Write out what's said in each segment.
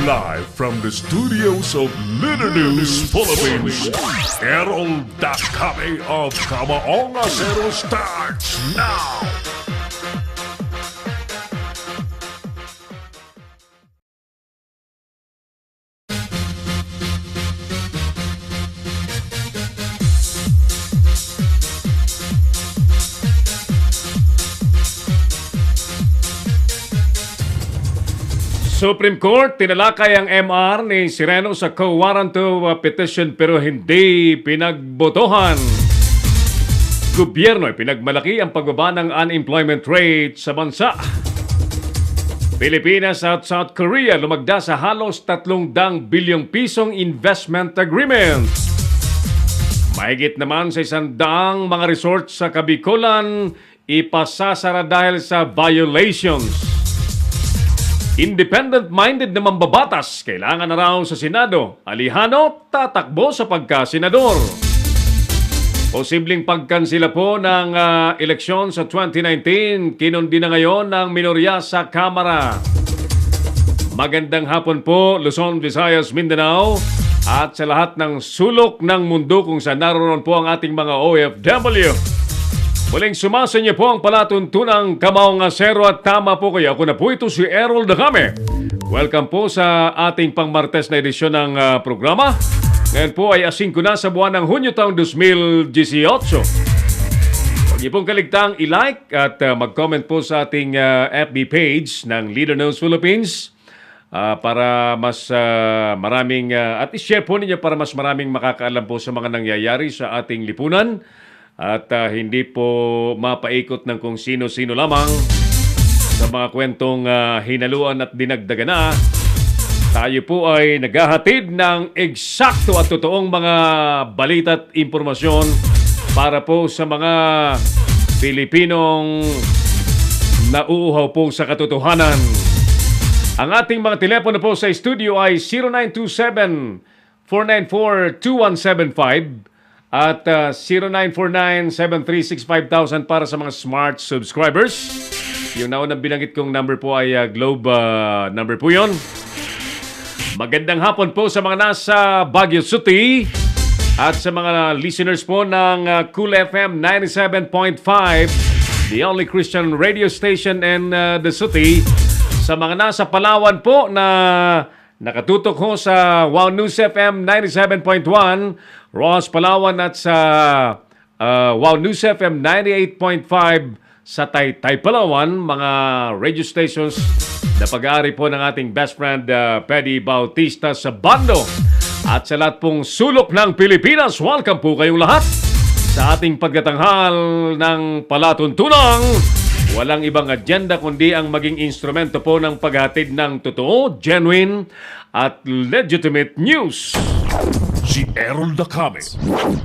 Live from the studios of Leader News Philippines, Errol Dakame of Kamaong Acero starts now! Supreme Court, tinalakay ang MR ni Sireno sa co-warrant petition pero hindi pinagbotohan. Gobyerno ay pinagmalaki ang pagbaba ng unemployment rate sa bansa. Pilipinas at South Korea lumagda sa halos 300 bilyong pisong investment agreement. Mahigit naman sa 100 mga resort sa Kabikulan ipasasara dahil sa violations. Independent-minded na mambabatas, kailangan na raw sa Senado. Alihano, tatakbo sa pagka-senador. Posibleng pagkansila po ng eleksyon sa 2019, kinundi na ngayon ng minorya sa Kamara. Magandang hapon po, Luzon, Visayas, Mindanao, at sa lahat ng sulok ng mundo kung saan naroon po ang ating mga OFW. Muling sumasa niyo po ang palatuntunang Kamaong Acero at tama po kayo. Ako na po ito si Errol Dakame. Welcome po sa ating pang-Martes na edisyon ng programa. Ngayon po ay 5 na sa buwan ng Hunyo taong 2018. Huwag niyo pong kaligtang i-like at mag-comment po sa ating FB page ng Leader News Philippines para mas maraming at i-share po ninyo para mas maraming makakaalam po sa mga nangyayari sa ating lipunan. At hindi po mapaikot ng kung sino-sino lamang sa mga kwentong hinaluan at dinagdagan na. Tayo po ay naghahatid ng eksakto at totoong mga balita at impormasyon para po sa mga Pilipinong nauuhaw po sa katotohanan. Ang ating mga telepono po sa studio ay 0927-494-2175 at 0949-736-5000 para sa mga smart subscribers. Yung naunang binanggit kong number po ay Globe number po yun. Magandang hapon po sa mga nasa Baguio City at sa mga listeners po ng Cool FM 97.5, the only Christian radio station in the city. Sa mga nasa Palawan po na nakatutok ho sa Wow News FM 97.1, Rojas, Palawan at sa Wow News FM 98.5 sa Taytay, Palawan, mga radio stations na pag-aari po ng ating best friend Paddy Bautista sa Bando. At sa lahat pong sulok ng Pilipinas, welcome po kayong lahat sa ating pagkatanghal ng palatuntunang walang ibang agenda kundi ang maging instrumento po ng paghatid ng totoo, genuine at legitimate news. Si Errol Dakame,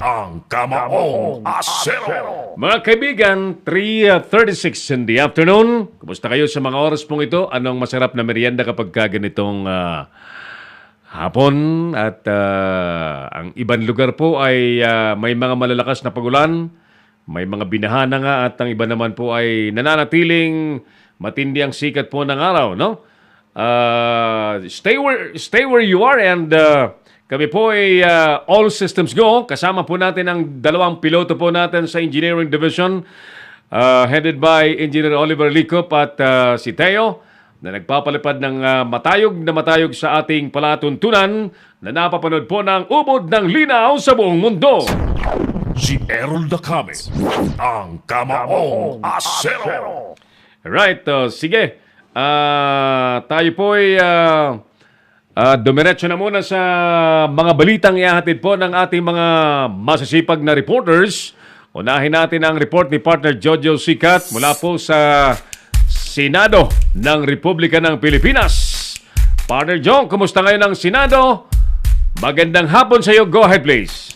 ang Kamaong Acero. Mga kaibigan, 3:36 in the afternoon. Kumusta kayo sa mga oras pong ito? Anong masarap na merienda kapag ganitong hapon? At ang ibang lugar po ay may mga malalakas na pagulan. May mga binahana nga at ang iba naman po ay nananatiling matindi ang sikat po ng araw, no? Stay where you are and kami po ay all systems go. Kasama po natin ang dalawang piloto po natin sa Engineering Division headed by Engineer Oliver Licop at si Teo na nagpapalipad ng matayog sa ating palatuntunan na napapanood po ng ubod ng linaw sa buong mundo. Si Errol Dakame, ang Kamaong Acero. Right, sige. Tayo po ay dumiretso na muna sa mga balitang ihahatid po ng ating mga masasipag na reporters. Unahin natin ang report ni partner Jojo Sikat mula po sa Senado ng Republika ng Pilipinas. Partner Jong, kumusta ngayon ang Senado? Magandang hapon sa iyo. Go ahead, please.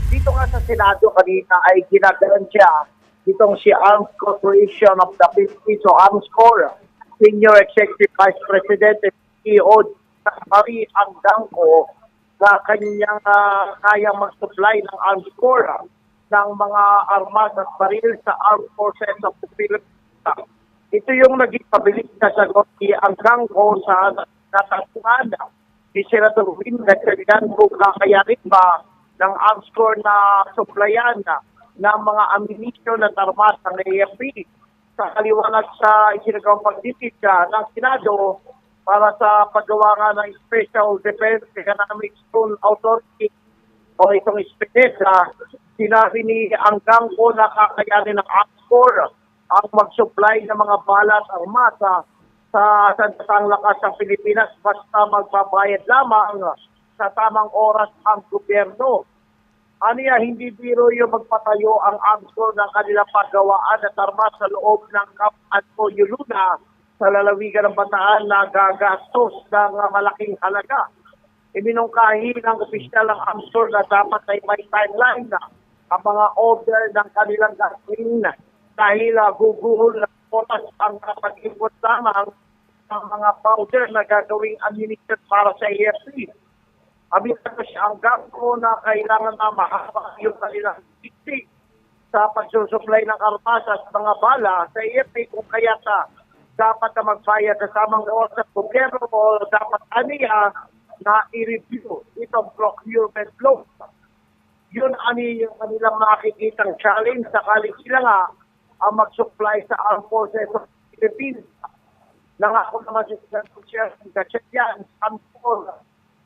Dito nga sa Senado kanina ay ginagansya itong si Armed Corporation of the Philippines o AMSCOR, Senior Executive Vice President and CEO Marie ang Dangko na kanyang kayang mag-supply ng AMSCOR ng mga armas at baril sa Armed Forces of the Philippines. Ito yung naging pabilis na sagot ni Anggang ko sa natatuan ni Senator Win na kailan kung kakayanin ba ng arms corps na supplyan ng mga ammunition at armas ng AFP sa kaliwanag sa isinagawang pagditig ng Senado para sa paggawa nga ng Special Defense Economic Zone Authority o itong SPEDESA. Sinabi ni Anggang ko na kakayanin ng arms corps ang mag-supply ng mga bala at armasa sa sandatang lakas ng Pilipinas basta magbabayad lamang sa tamang oras ang gobyerno. Aniya, hindi biro yung magpatayo ang arms corps ng kanilang paggawaan at armas sa loob ng Camp Antonio Luna sa lalawigan ng Bataan na gagastos ng malaking halaga. Iminungkahi ng opisyal ng arms corps na dapat ay may timeline na ang mga order ng kanilang gasoline dahil guguhol na potas ang pag-import lamang ng mga powder na gagawing ammunition para sa AFP. Abisado siya ang gangko na kailangan na mahaba yung kanilang sisi sa pagsusupply ng armas at mga bala sa AFP kung kaya dapat na magbayad sa samang oras sa gobyerno o dapat aniya na i-review itong procurement law. Yun ani yung kanilang makikitang challenge sakali sila nga ang mag-supply sa armed forces of the Philippines. Nangako naman si Senator Gatchetian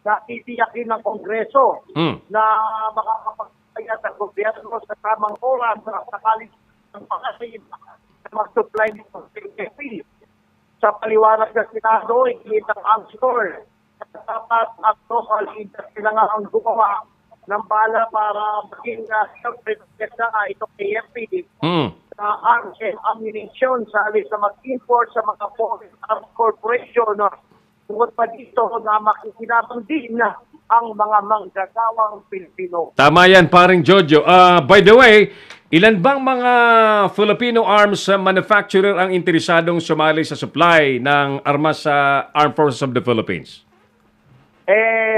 na titiyakin ng Kongreso na makakapagpaya sa gobyerno sa tamang oras na sakali ng pakasin na mag-supply nito sa AFP. Sa paliwanag ng Senado, ikitang arms corps dapat ang local industry na nga ang gumawa ng bala para maging self-protect na itong AFP na arms and ammunition sa alis na mag-import sa mga foreign arms corporation. Tungkol pa dito na makikinabang din ang mga manggagawang Pilipino. Tama yan, paring Jojo. By the way, ilan bang mga Filipino arms manufacturer ang interesadong sumali sa supply ng armas sa Armed Forces of the Philippines?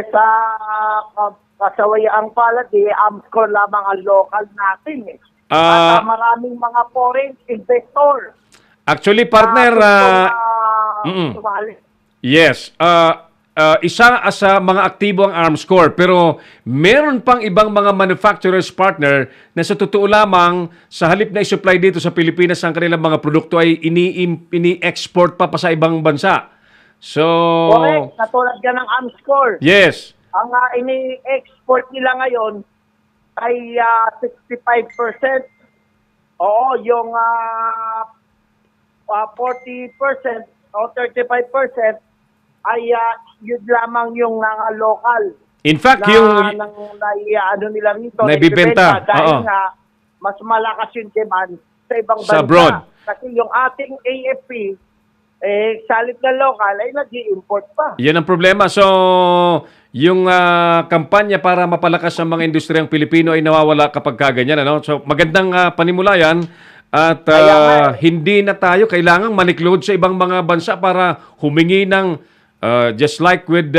Sa kasawayaang palad, arms corps lamang ang local natin. At maraming mga foreign investor. Actually, partner, yes. Isa sa mga aktibo ang Arms Corps, pero meron pang ibang mga manufacturers partner na sa totoo lamang sa halip na i-supply dito sa Pilipinas ang kanilang mga produkto ay ini-export pa sa ibang bansa. So, correct, katulad ka ng Arms Corps. Yes. Ang ini-export nila ngayon ay 65%. Oo, yung 40% o 35% ay yun lamang yung local. In fact, yung ano nila rito, naibibenta dahil nga mas malakas yung demand sa ibang bansa. Sa abroad. Kasi yung ating AFP, salit na local ay nag-i-import pa. Yan ang problema. So, yung kampanya para mapalakas ang mga industriyang Pilipino ay nawawala kapag kaganyan. Ano? So, magandang panimula yan. At hindi na tayo kailangang manikload sa ibang mga bansa para humingi ng just like with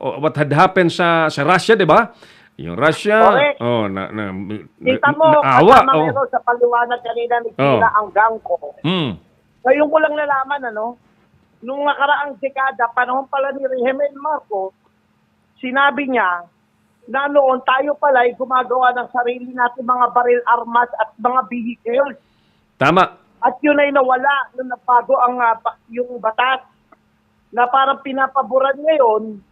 what had happened sa Russia, di ba? Yung Russia, kita mo, naawa. Kasama sa paliwanag kanina ni Tina ang gangko. Ngayon ko lang nalaman, nung nakaraang dekada, panahon pala ni Regime Marcos, sinabi niya na noon tayo pala ay gumagawa ng sarili natin mga baril armas at mga vehicles. Tama. At yun ay nawala nung napago ang yung batas na parang pinapaboran ngayon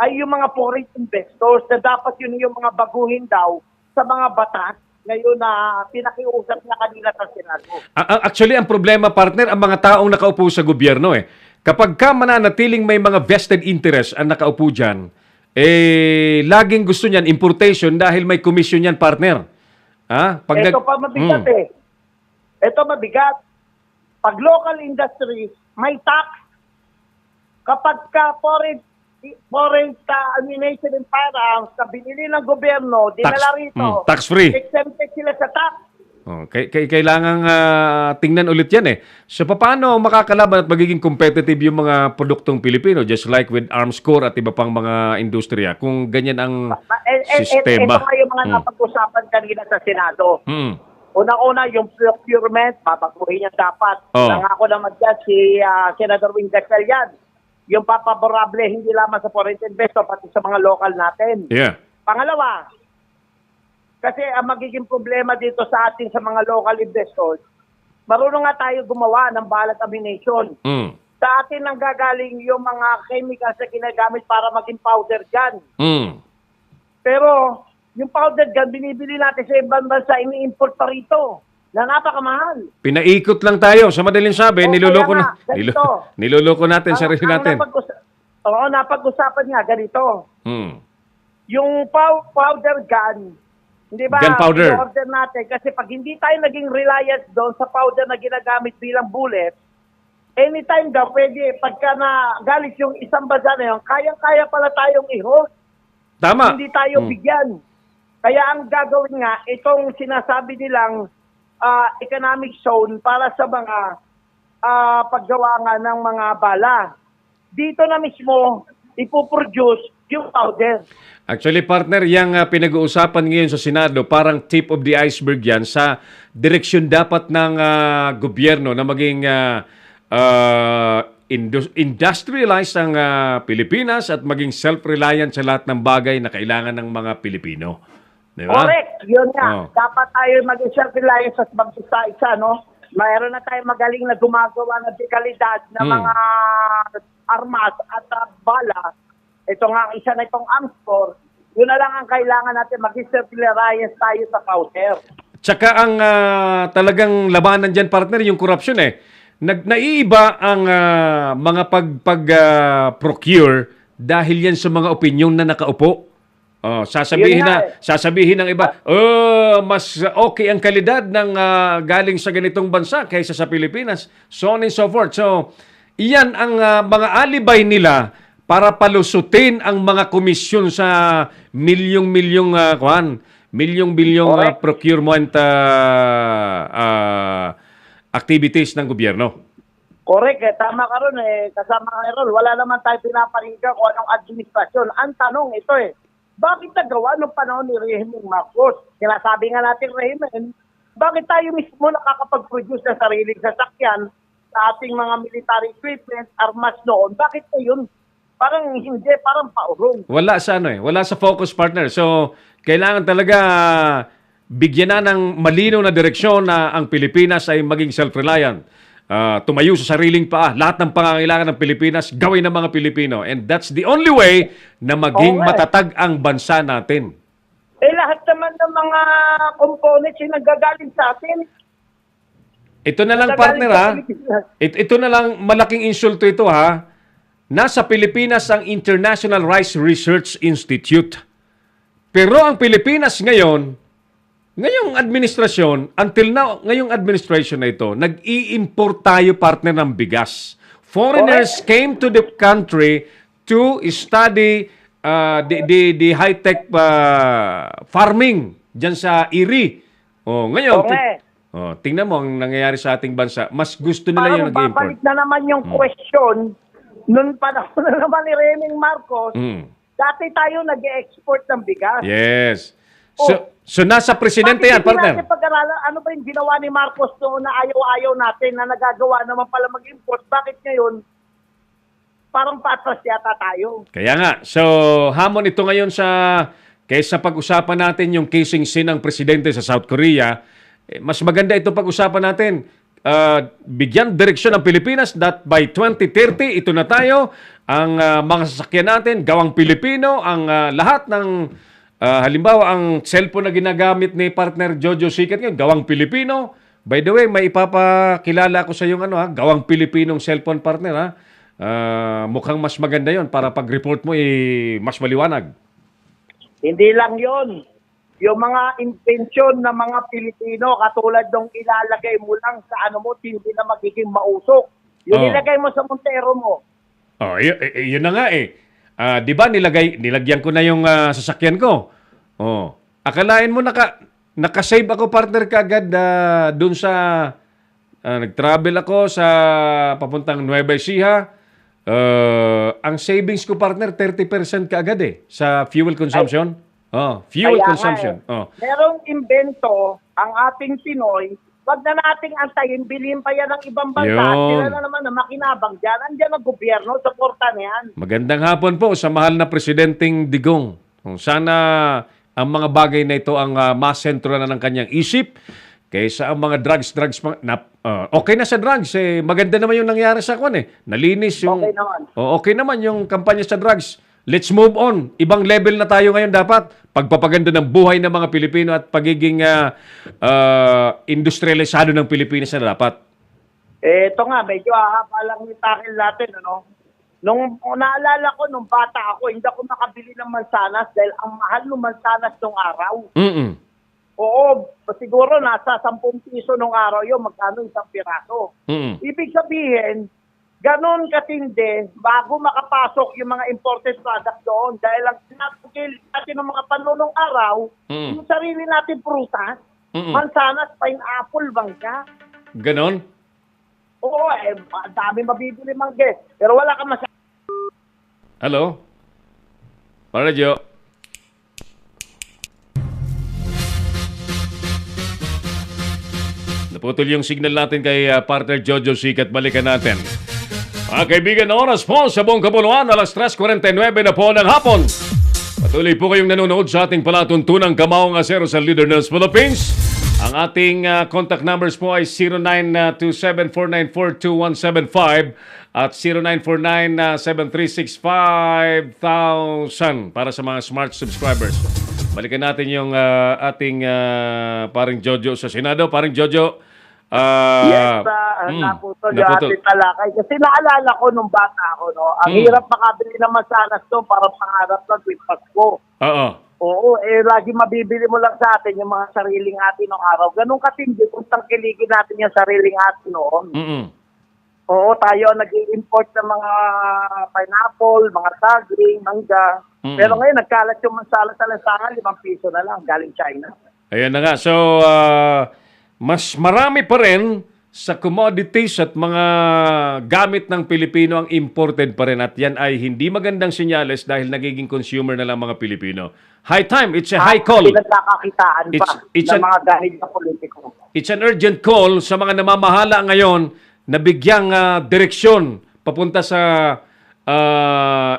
ay yung mga foreign investors na dapat yun yung mga baguhin daw sa mga batas ngayon na pinakiusap na kanila sa Senado. Actually, ang problema, partner, ang mga taong nakaupo sa gobyerno Kapag ka mananatiling may mga vested interest ang nakaupo dyan, laging gusto niyan importation dahil may commission yan, partner. Ito pa mabigat Ito mabigat. Pag local industries, may tax. Kapag ka foreign ammunition and firearms na binili ng gobyerno, dinala rito, tax-free. Exempted sila sa tax. Kailangang tingnan ulit yan So, paano makakalaban at magiging competitive yung mga produktong Pilipino, just like with Arms Corps at iba pang mga industriya, kung ganyan ang sistema? Ito nga yung mga napag-usapan kanina sa Senado. Unang-una, yung procurement, papaguhin niya dapat. Oh. Nangako naman dyan si Senator Wing Gatchalian. Yung papaborable, hindi lamang sa foreign investor, pati sa mga local natin. Yeah. Pangalawa, kasi ang magiging problema dito sa atin sa mga local investors, marunong nga tayo gumawa ng ballot amination. Mm. Sa atin nang gagaling yung mga chemicals na ginagamit para maging powder gun. Mm. Pero yung powder gun, binibili natin sa ibang bansa, ini-import pa rito na napakamahal. Pinaikot lang tayo. Sa madaling sabi, O, niloloko, kaya nga, ganito. niloloko natin sarili natin. Oo, napag-usapan nga ganito. Mm. Yung powder gun, hindi ba, Gunpowder. i-order natin kasi pag hindi tayo naging reliant doon sa powder na ginagamit bilang bullet, anytime daw, pwede, pagka na galit yung isang bansa na yun, kayang-kaya pala tayong i-hold. Tama. Hindi tayo bigyan. Kaya ang gagawin nga, itong sinasabi nilang economic zone para sa mga paggawa nga ng mga bala. Dito na mismo, ipoproduce yung powder. Actually, partner, yung pinag-uusapan ngayon sa Senado, parang tip of the iceberg yan sa direksyon dapat ng gobyerno na maging industrialized ang Pilipinas at maging self-reliant sa lahat ng bagay na kailangan ng mga Pilipino. Di ba? Correct. Yun nga. Oh. Dapat tayo maging self-reliant sa isa-isa, no? Mayroon na tayo magaling na gumagawa ng dekalidad na mga armas at bala. Ito nga, isa na itong AMSCOR. Yun na lang ang kailangan natin, maging self-reliant tayo sa powder. Tsaka ang talagang labanan dyan, partner, yung corruption eh. Naiiba ang mga pag-procure dahil yan sa mga opinyon na nakaupo. Sasabihin ng iba, mas okay ang kalidad ng galing sa ganitong bansa kaysa sa Pilipinas. So on and so forth. So, iyan ang mga alibay nila para palusutin ang mga komisyon sa milyong-milyong procurement activities ng gobyerno. Correct. Tama ka ron eh. Kasama ka ron. Wala naman tayo pinapanigan kung anong administrasyon. Ang tanong ito eh, bakit nagawa nung panahon ni Rehimeng Marcos? Sinasabi nga natin, Rehimeng, bakit tayo mismo nakakapag-produce ng sariling sasakyan sa ating mga military equipment, armas noon? Bakit na yun? Parang hindi, parang paurong. Wala sa wala sa focus, partner. So, kailangan talaga bigyan na ng malinaw na direksyon na ang Pilipinas ay maging self-reliant. Tumayo sa sariling paa. Lahat ng pangangailangan ng Pilipinas, gawin ng mga Pilipino. And that's the only way na maging matatag ang bansa natin. Lahat naman ng mga components yung nagagaling sa atin. Ito na lang, partner, ha? Ito na lang, malaking insulto ito, ha? Nasa Pilipinas ang International Rice Research Institute. Pero ang Pilipinas ngayong administrasyon, until now, ngayong administration na ito, nag-i-import tayo, partner, ng bigas. Foreigners came to the country to study the high-tech farming dyan sa IRI. Ngayon, tingnan mo ang nangyayari sa ating bansa. Mas gusto nila yung nag-import. Babalik na naman yung question, noon panahon na naman ni Rehimeng Marcos, dati tayo nag-export ng bigas. Yes. So nasa presidente yan, partner. Bakit pag-aralan, ano ba yung ginawa ni Marcos noon na ayaw-ayaw natin na nagagawa naman pala mag-import? Bakit ngayon, parang patras yata tayo? Kaya nga. So, hamon ito ngayon kaysa pag-usapan natin yung casing sin ng presidente sa South Korea, mas maganda ito pag-usapan natin. Bigyan direksyon ng Pilipinas that by 2030, ito na tayo. Ang mga sasakyan natin, gawang Pilipino, ang lahat ng halimbawa, ang cellphone na ginagamit ni partner Jojo Sikat ngayon, gawang Pilipino. By the way, may ipapakilala ko sa yung gawang Pilipinong cellphone, partner, ha? Mukhang mas maganda yon para pag-report mo mas maliwanag. Hindi lang yon. Yung mga intensyon ng mga Pilipino, katulad nung ilalagay mo lang sa hindi na magiging mausok. Yung ilagay mo sa Montero mo. Yun na nga eh. Di ba nilagyan ko na yung sasakyan ko. Akalain mo naka-save ako, partner, kaagad doon sa nag-travel ako sa papuntang Nueva Ecija. Ang savings ko, partner, 30% kaagad sa fuel consumption. Fuel consumption. Merong invento ang ating Pinoy, wag na nating antayin, bilhin pa yan ng ibang bansa. Yun. Sila na naman na makinabang dyan. Andiyan ang gobyerno, suporta na yan. Magandang hapon po sa mahal na Presidenteng Digong. Sana ang mga bagay na ito ang masentro na ng kanyang isip kaysa ang mga drugs. Okay na sa drugs. Maganda naman yung nangyari sa kwan Nalinis yung... Okay naman. Okay naman yung kampanya sa drugs. Let's move on. Ibang level na tayo ngayon dapat. Pagpapaganda ng buhay ng mga Pilipino at pagiging industrialisado ng Pilipinas na dapat. Ito nga, medyo ahapa lang yung takil natin, ano? Nung naalala ko, nung bata ako, hindi ako makabili ng mansanas dahil ang mahal ng mansanas nung araw. Mm-mm. Oo, siguro nasa 10 piso nung araw yun, magkano isang piraso. Mm-mm. Ibig sabihin, ganon katindi bago makapasok yung mga imported product doon dahil ang sinapagil natin ng mga panunong araw, yung sarili natin prutas, mansanas, pineapple, bangka. Ganon? Oo, ang dami mabibili mangge. Pero wala ka masyadong. Hello? Paradyo. Naputol yung signal natin kay partner Jojo Sikat. Balikan natin. Mga kaibigan, oras po sa buong kapuluan, alas 3:49 na po ng hapon. Patuloy po kayong nanonood sa ating palatuntunang Kamaong Asero sa Leader News Philippines. Ang ating contact numbers po ay 0927-494-2175 at 0949-7365,000 para sa mga smart subscribers. Balikan natin yung ating paring Jojo sa Senado. Paring Jojo, Yes, naputol yung ating talakay. Kasi naalala ko nung bata ako, no? Ang hirap makabili ng mansanas doon para pangarap ng tuwing Pasko. Oo. Oo, lagi mabibili mo lang sa atin yung mga sariling atin ng araw. Ganun katindi kung tangkiligin natin yung sariling atin noon. Mm-mm. Oo, tayo nag-i-import ng mga pineapple, mga saging, mangga. Pero ngayon, nagkalat yung mansalas sa lansangan, 5 piso na lang, galing China. Ayan na nga. So, mas marami pa rin sa commodities at mga gamit ng Pilipino ang imported pa rin. At yan ay hindi magandang senyales dahil nagiging consumer na lang mga Pilipino. High time. It's a high call. Pinagkakakitaan pa ng mga gamit na politiko. It's an urgent call sa mga namamahala ngayon na bigyang direksyon papunta sa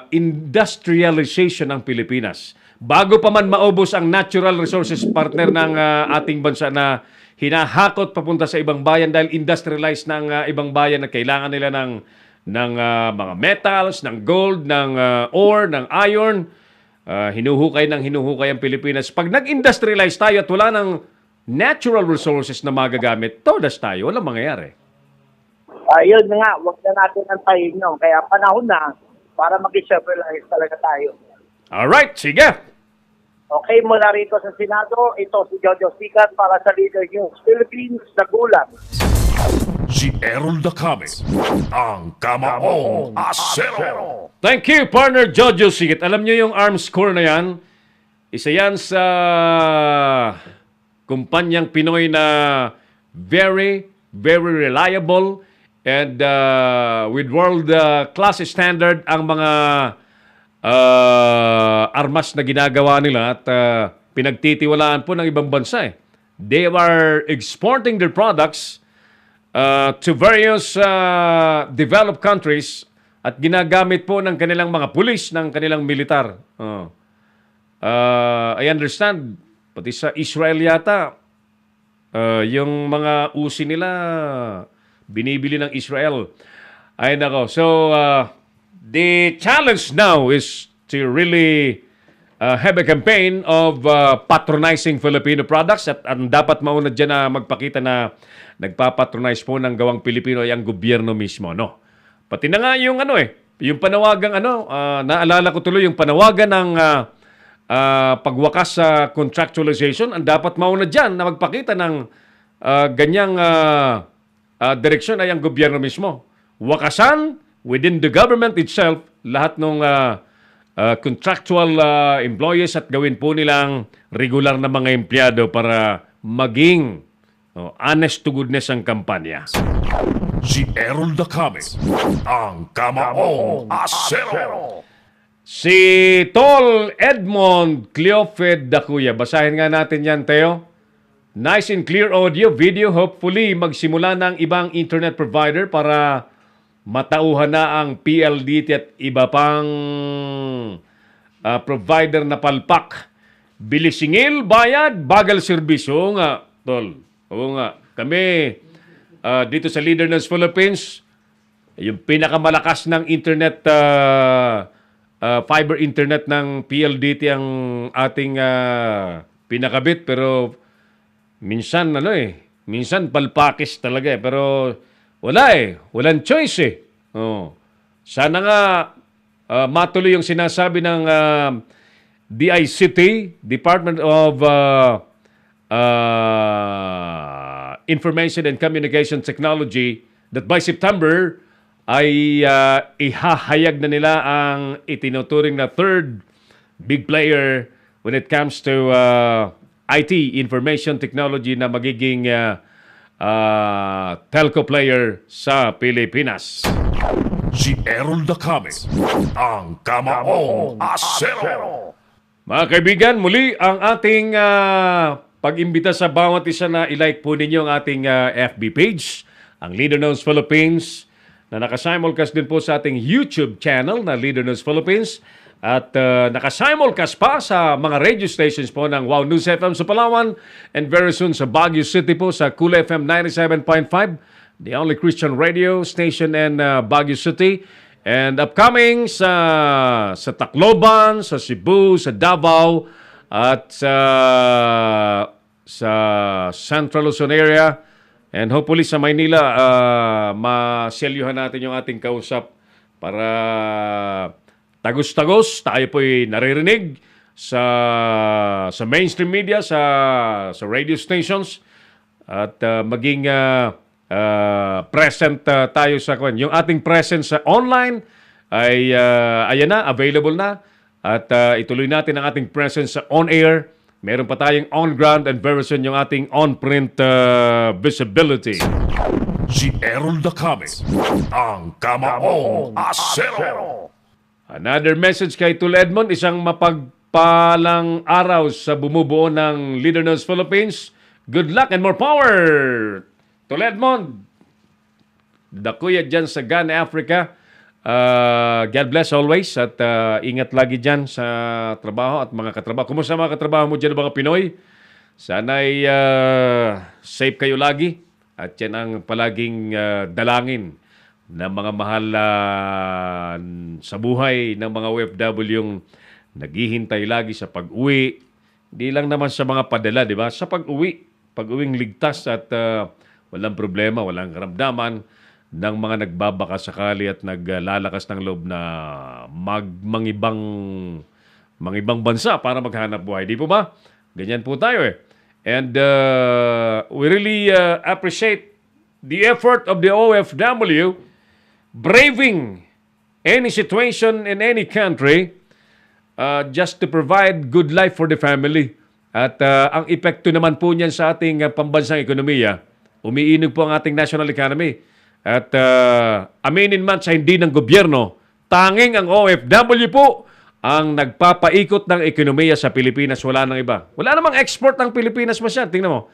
industrialization ng Pilipinas. Bago pa man maubos ang natural resources partner ng ating bansa na hinahakot papunta sa ibang bayan dahil industrialized ng ibang bayan na kailangan nila ng mga metals, ng gold, ng ore, ng iron. Hinuhukay ang Pilipinas. Pag nag-industrialize tayo at wala ng natural resources na magagamit, todas tayo, walang mangyayari. Ayun nga, huwag na natin antayin yun. Kaya panahon na para mag-industrialize talaga tayo. Alright, sige! Okay, mula rito sa Senado, ito si Jojo Sikat para sa Leader News Philippines, Nagulat. Si Errol Dacame, ang Kamaong Asero. Thank you, partner Jojo Sigit. Alam niyo yung arms core na yan? Isa yan sa kumpanyang Pinoy na very, very reliable and with world class standard ang mga armas na ginagawa nila at pinagtitiwalaan po ng ibang bansa. They are exporting their products to various developed countries at ginagamit po ng kanilang mga pulis, ng kanilang militar. I understand, pati sa Israel yata, yung mga usi nila, binibili ng Israel. Ay nako. So, the challenge now is to really have a campaign of patronizing Filipino products at ang dapat mauna dyan na magpakita na nagpapatronize po ng gawang Pilipino ay ang gobyerno mismo, no? Pati na nga yung yung panawagang naalala ko tuloy yung panawagan ng pagwakas sa contractualization, ang dapat mauna dyan na magpakita ng ganyang direksyon ay ang gobyerno mismo. Wakasan within the government itself lahat ng contractual employees at gawin po nilang regular na mga empleyado para maging honest to goodness ang kampanya. Si Errol Dacame, ang Kamaong Asero. Si Tol Edmond Cleofed Dacuya. Basahin nga natin yan, Teo. Nice and clear audio, video. Hopefully, magsimula ng ibang internet provider para matauhan na ang PLDT at iba pang provider na palpak. Bilisingil, bayad, bagal serbisyo. Oo nga, tol. Oo nga. Kami, dito sa Leader News Philippines, yung pinakamalakas ng internet, fiber internet ng PLDT ang ating pinakabit. Pero minsan, minsan palpakis talaga eh. Pero wala eh. Walang choice eh. Oh. Sana nga matuloy yung sinasabi ng DICT, Department of Information and Communication Technology, that by September ay ihahayag na nila ang itinuturing na third big player when it comes to IT, information technology, na magiging telco player sa Pilipinas. Si Errol Dacame, ang Kamaong Asero. Mga kaibigan, muli ang ating pag-imbita sa bawat isa na ilike po ninyo ang ating FB page, ang Leader News Philippines, na nakasimulcast din po sa ating YouTube channel na Leader News Philippines, at nakasimulcast pa sa mga radio stations po ng Wow News FM sa Palawan, and very soon sa Baguio City po sa Cool FM 97.5, the only Christian radio station in Baguio City. And upcoming sa Tacloban, sa Cebu, sa Davao, at sa Central Luzon area, and hopefully sa Maynila, maselyuhan natin yung ating kausap para tagos-tagos tayo po'y naririnig sa mainstream media, sa radio stations, at maging present tayo sa kwan. Yung ating presence sa online ay ayan na, available na. At ituloy natin ang ating presence sa on-air. Meron pa tayong on-ground, and very soon yung ating on-print visibility. Si Errol Dacame, ang Kamaong Asero. Another message kay Tul Edmond, isang mapagpalang araw sa bumubuo ng Leader News Philippines. Good luck and more power! Tul Edmond, dakuya dyan sa Ghana, Africa. God bless always, at ingat lagi dyan sa trabaho at mga katrabaho. Kumusta mga katrabaho mo dyan, mga Pinoy? Sana'y safe kayo lagi, at yan ang palaging dalangin ng mga mahal sa buhay ng mga OFW yung naghihintay lagi sa pag-uwi. Hindi lang naman sa mga padala, di ba? Sa pag-uwing ligtas at walang problema, walang karamdaman ng mga nagbabaka sakali at naglalakas ng loob na mangibang bansa para maghanap buhay. Di po ba? Ganyan po tayo eh. And we really appreciate the effort of the OFW braving any situation in any country just to provide good life for the family. At ang epekto naman po niyan sa ating pambansang ekonomiya, umiinog po ang ating national economy. At aminin man sa hindi ng gobyerno, tanging ang OFW po ang nagpapaikot ng ekonomiya sa Pilipinas. Wala nang iba. Wala namang export ng Pilipinas masyad. Tingnan mo.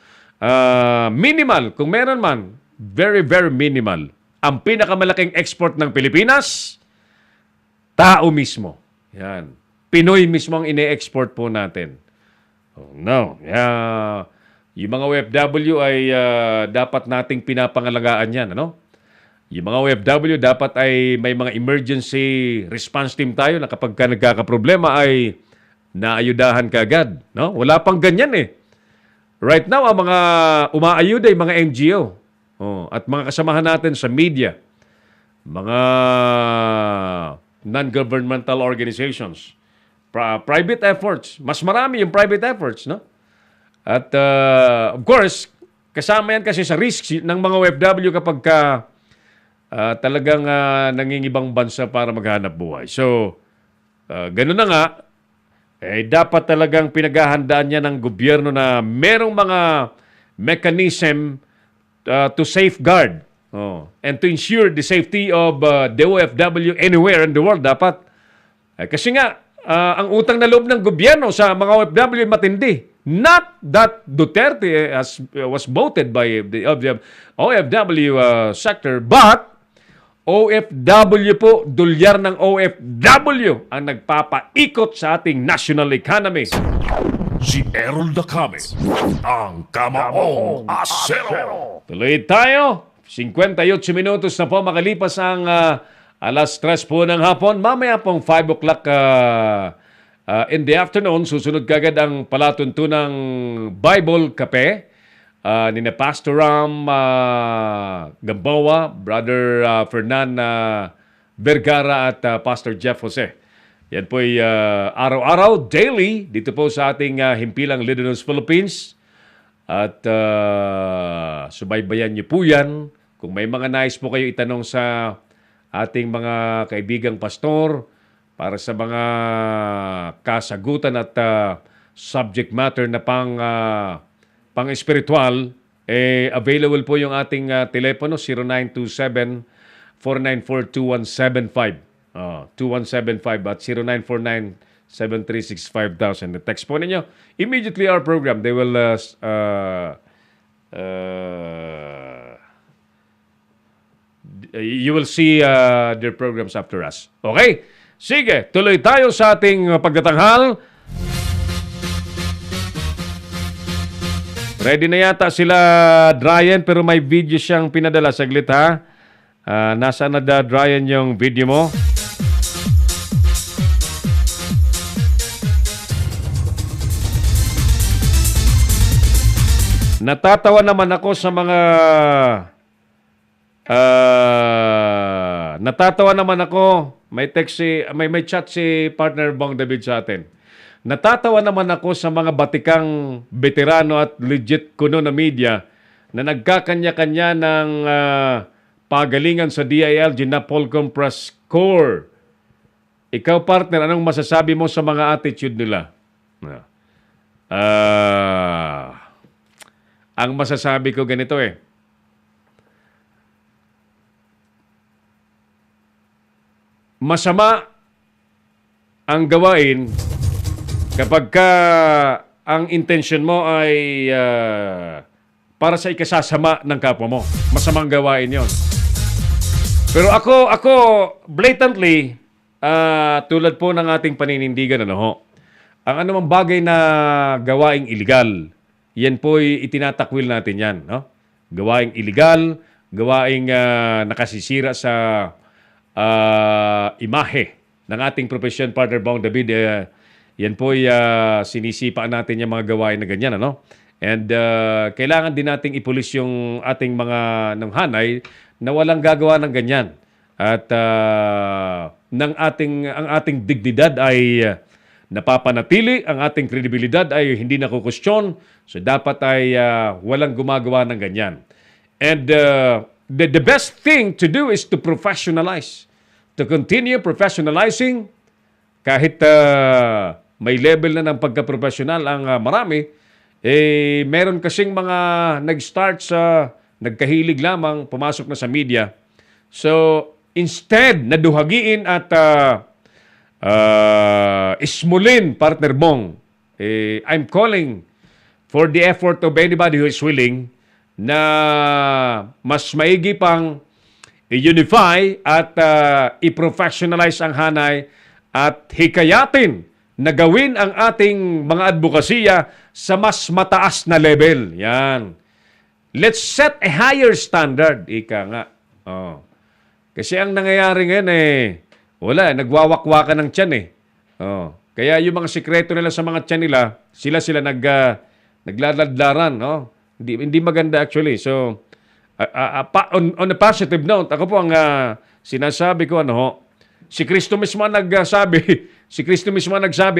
Minimal. Kung meron man, very, very minimal. Ang pinakamalaking export ng Pilipinas, tao mismo. Yan. Pinoy mismo ang ine-export po natin. Oh, no. Yung mga OFW ay dapat nating pinapangalagaan yan. Ano? Yung mga OFW dapat ay may mga emergency response team tayo na kapag ka nagkakaproblema ay naayudahan kaagad. No? Wala pang ganyan eh. Right now, ang mga umaayuda ay mga NGO. At mga kasamahan natin sa media, mga non-governmental organizations, private efforts. Mas marami yung private efforts, no? At of course, kasama yan kasi sa risk ng mga OFW kapag talagang nangingibang bansa para maghanap buhay. So, ganun na nga, dapat talagang pinaghahandaan niya ng gobyerno na merong mga mechanism to safeguard and to ensure the safety of the OFW anywhere in the world. Dapat. Kasi nga, ang utang na loob ng gobyerno sa mga OFW ay matindi. Not that Duterte was voted by the OFW sector, but OFW po, dolyar ng OFW ang nagpapaikot sa ating national economy. Si Errol Dacame, ang Kamaong Asero. Tuloy tayo. 58 minutos na po makalipas ang alas 3 po ng hapon. Mamaya pong 5 o'clock in the afternoon, susunod kagad ang palatuntunang Bible Cafe ni na Pastor Ram Gamboa, Brother Fernan Vergara at Pastor Jeff Jose. Yan po ay araw-araw, daily, dito po sa ating himpilang Leader News Philippines. At subaybayan niyo po yan. Kung may mga nais po kayo itanong sa ating mga kaibigang pastor para sa mga kasagutan at subject matter na pang-espiritual, available po yung ating telepono 0927-494-2175. 2175 at 0949-736-5000. The text po ninyo. Immediately our program, they will you will see their programs after us. Okay? Sige, tuloy tayo sa ating pagtatanghal. Ready na yata sila, Dryan, pero may video siyang pinadala. Saglit, ha? Nasaan na, Dryan, yung video mo? Natatawa naman ako sa mga natatawa naman ako. May chat si partner Bong David sa atin. Natatawa naman ako sa mga batikang veterano at legit kuno na media na nagkakanya-kanya ng pagalingan sa DILG na Polcom Press Corps. Ikaw, partner, anong masasabi mo sa mga attitude nila? Ang masasabi ko ganito masama ang gawain kapag ang intention mo ay para sa ikasasama ng kapwa mo. Masamang gawain yon. Pero ako blatantly, tulad po ng ating paninindigan, ang anumang bagay na gawaing illegal, yan po'y itinatakwil natin yan. No? Gawaing illegal, gawaing nakasisira sa imahe ng ating profession, partner Bong David. Yan po'y sinisipa natin yung mga gawain na ganyan. And kailangan din nating ipulis yung ating mga nanghanay na walang gagawa ng ganyan. At ang ating dignidad ay napapanatili, ang ating kredibilidad ay hindi nakukwestiyon, so dapat ay walang gumagawa ng ganyan. And the best thing to do is to professionalize, to continue professionalizing kahit may level na ng pagka-professional ang marami, meron kasing mga nag-start sa nagkahilig lamang, pumasok na sa media. So, instead na duhagiin at ismulin, partner Bong, I'm calling for the effort of anybody who is willing na mas maigi pang i-unify at i-professionalize ang hanay at hikayatin na gawin ang ating mga advokasya sa mas mataas na level. Yan. Let's set a higher standard. Ika nga. Kasi ang nangyayari ngayon wala, nagwawakwakan ng tiyan Kaya yung mga sikreto nila sa mga tiyan nila, sila naglaladlaran. Hindi maganda actually. So, on a positive note, ako po ang sinasabi ko, si Kristo mismo ang nagsabi,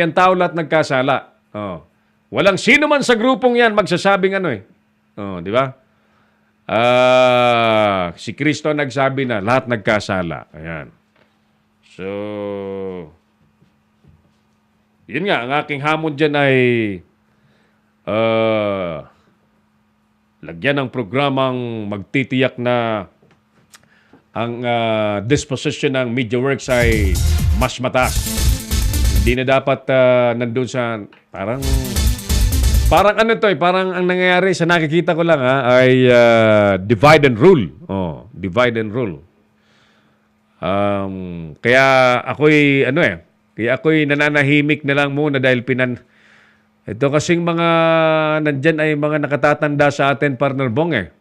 ang tao lahat nagkasala. Walang sino man sa grupong yan magsasabing di ba? Si Kristo ang nagsabi na lahat nagkasala. Ayan. So, yun nga, ang aking hamon dyan ay lagyan ng programang magtitiyak na ang disposition ng MediaWorks ay mas mataas. Hindi na dapat nandun sa parang Parang ano to parang ang nangyayari sa nakikita ko lang ay divide and rule. Oh, divide and rule. Kaya ako'y nananahimik na lang muna dahil ito kasing mga nandyan ay mga nakatatanda sa atin, partner Bong eh.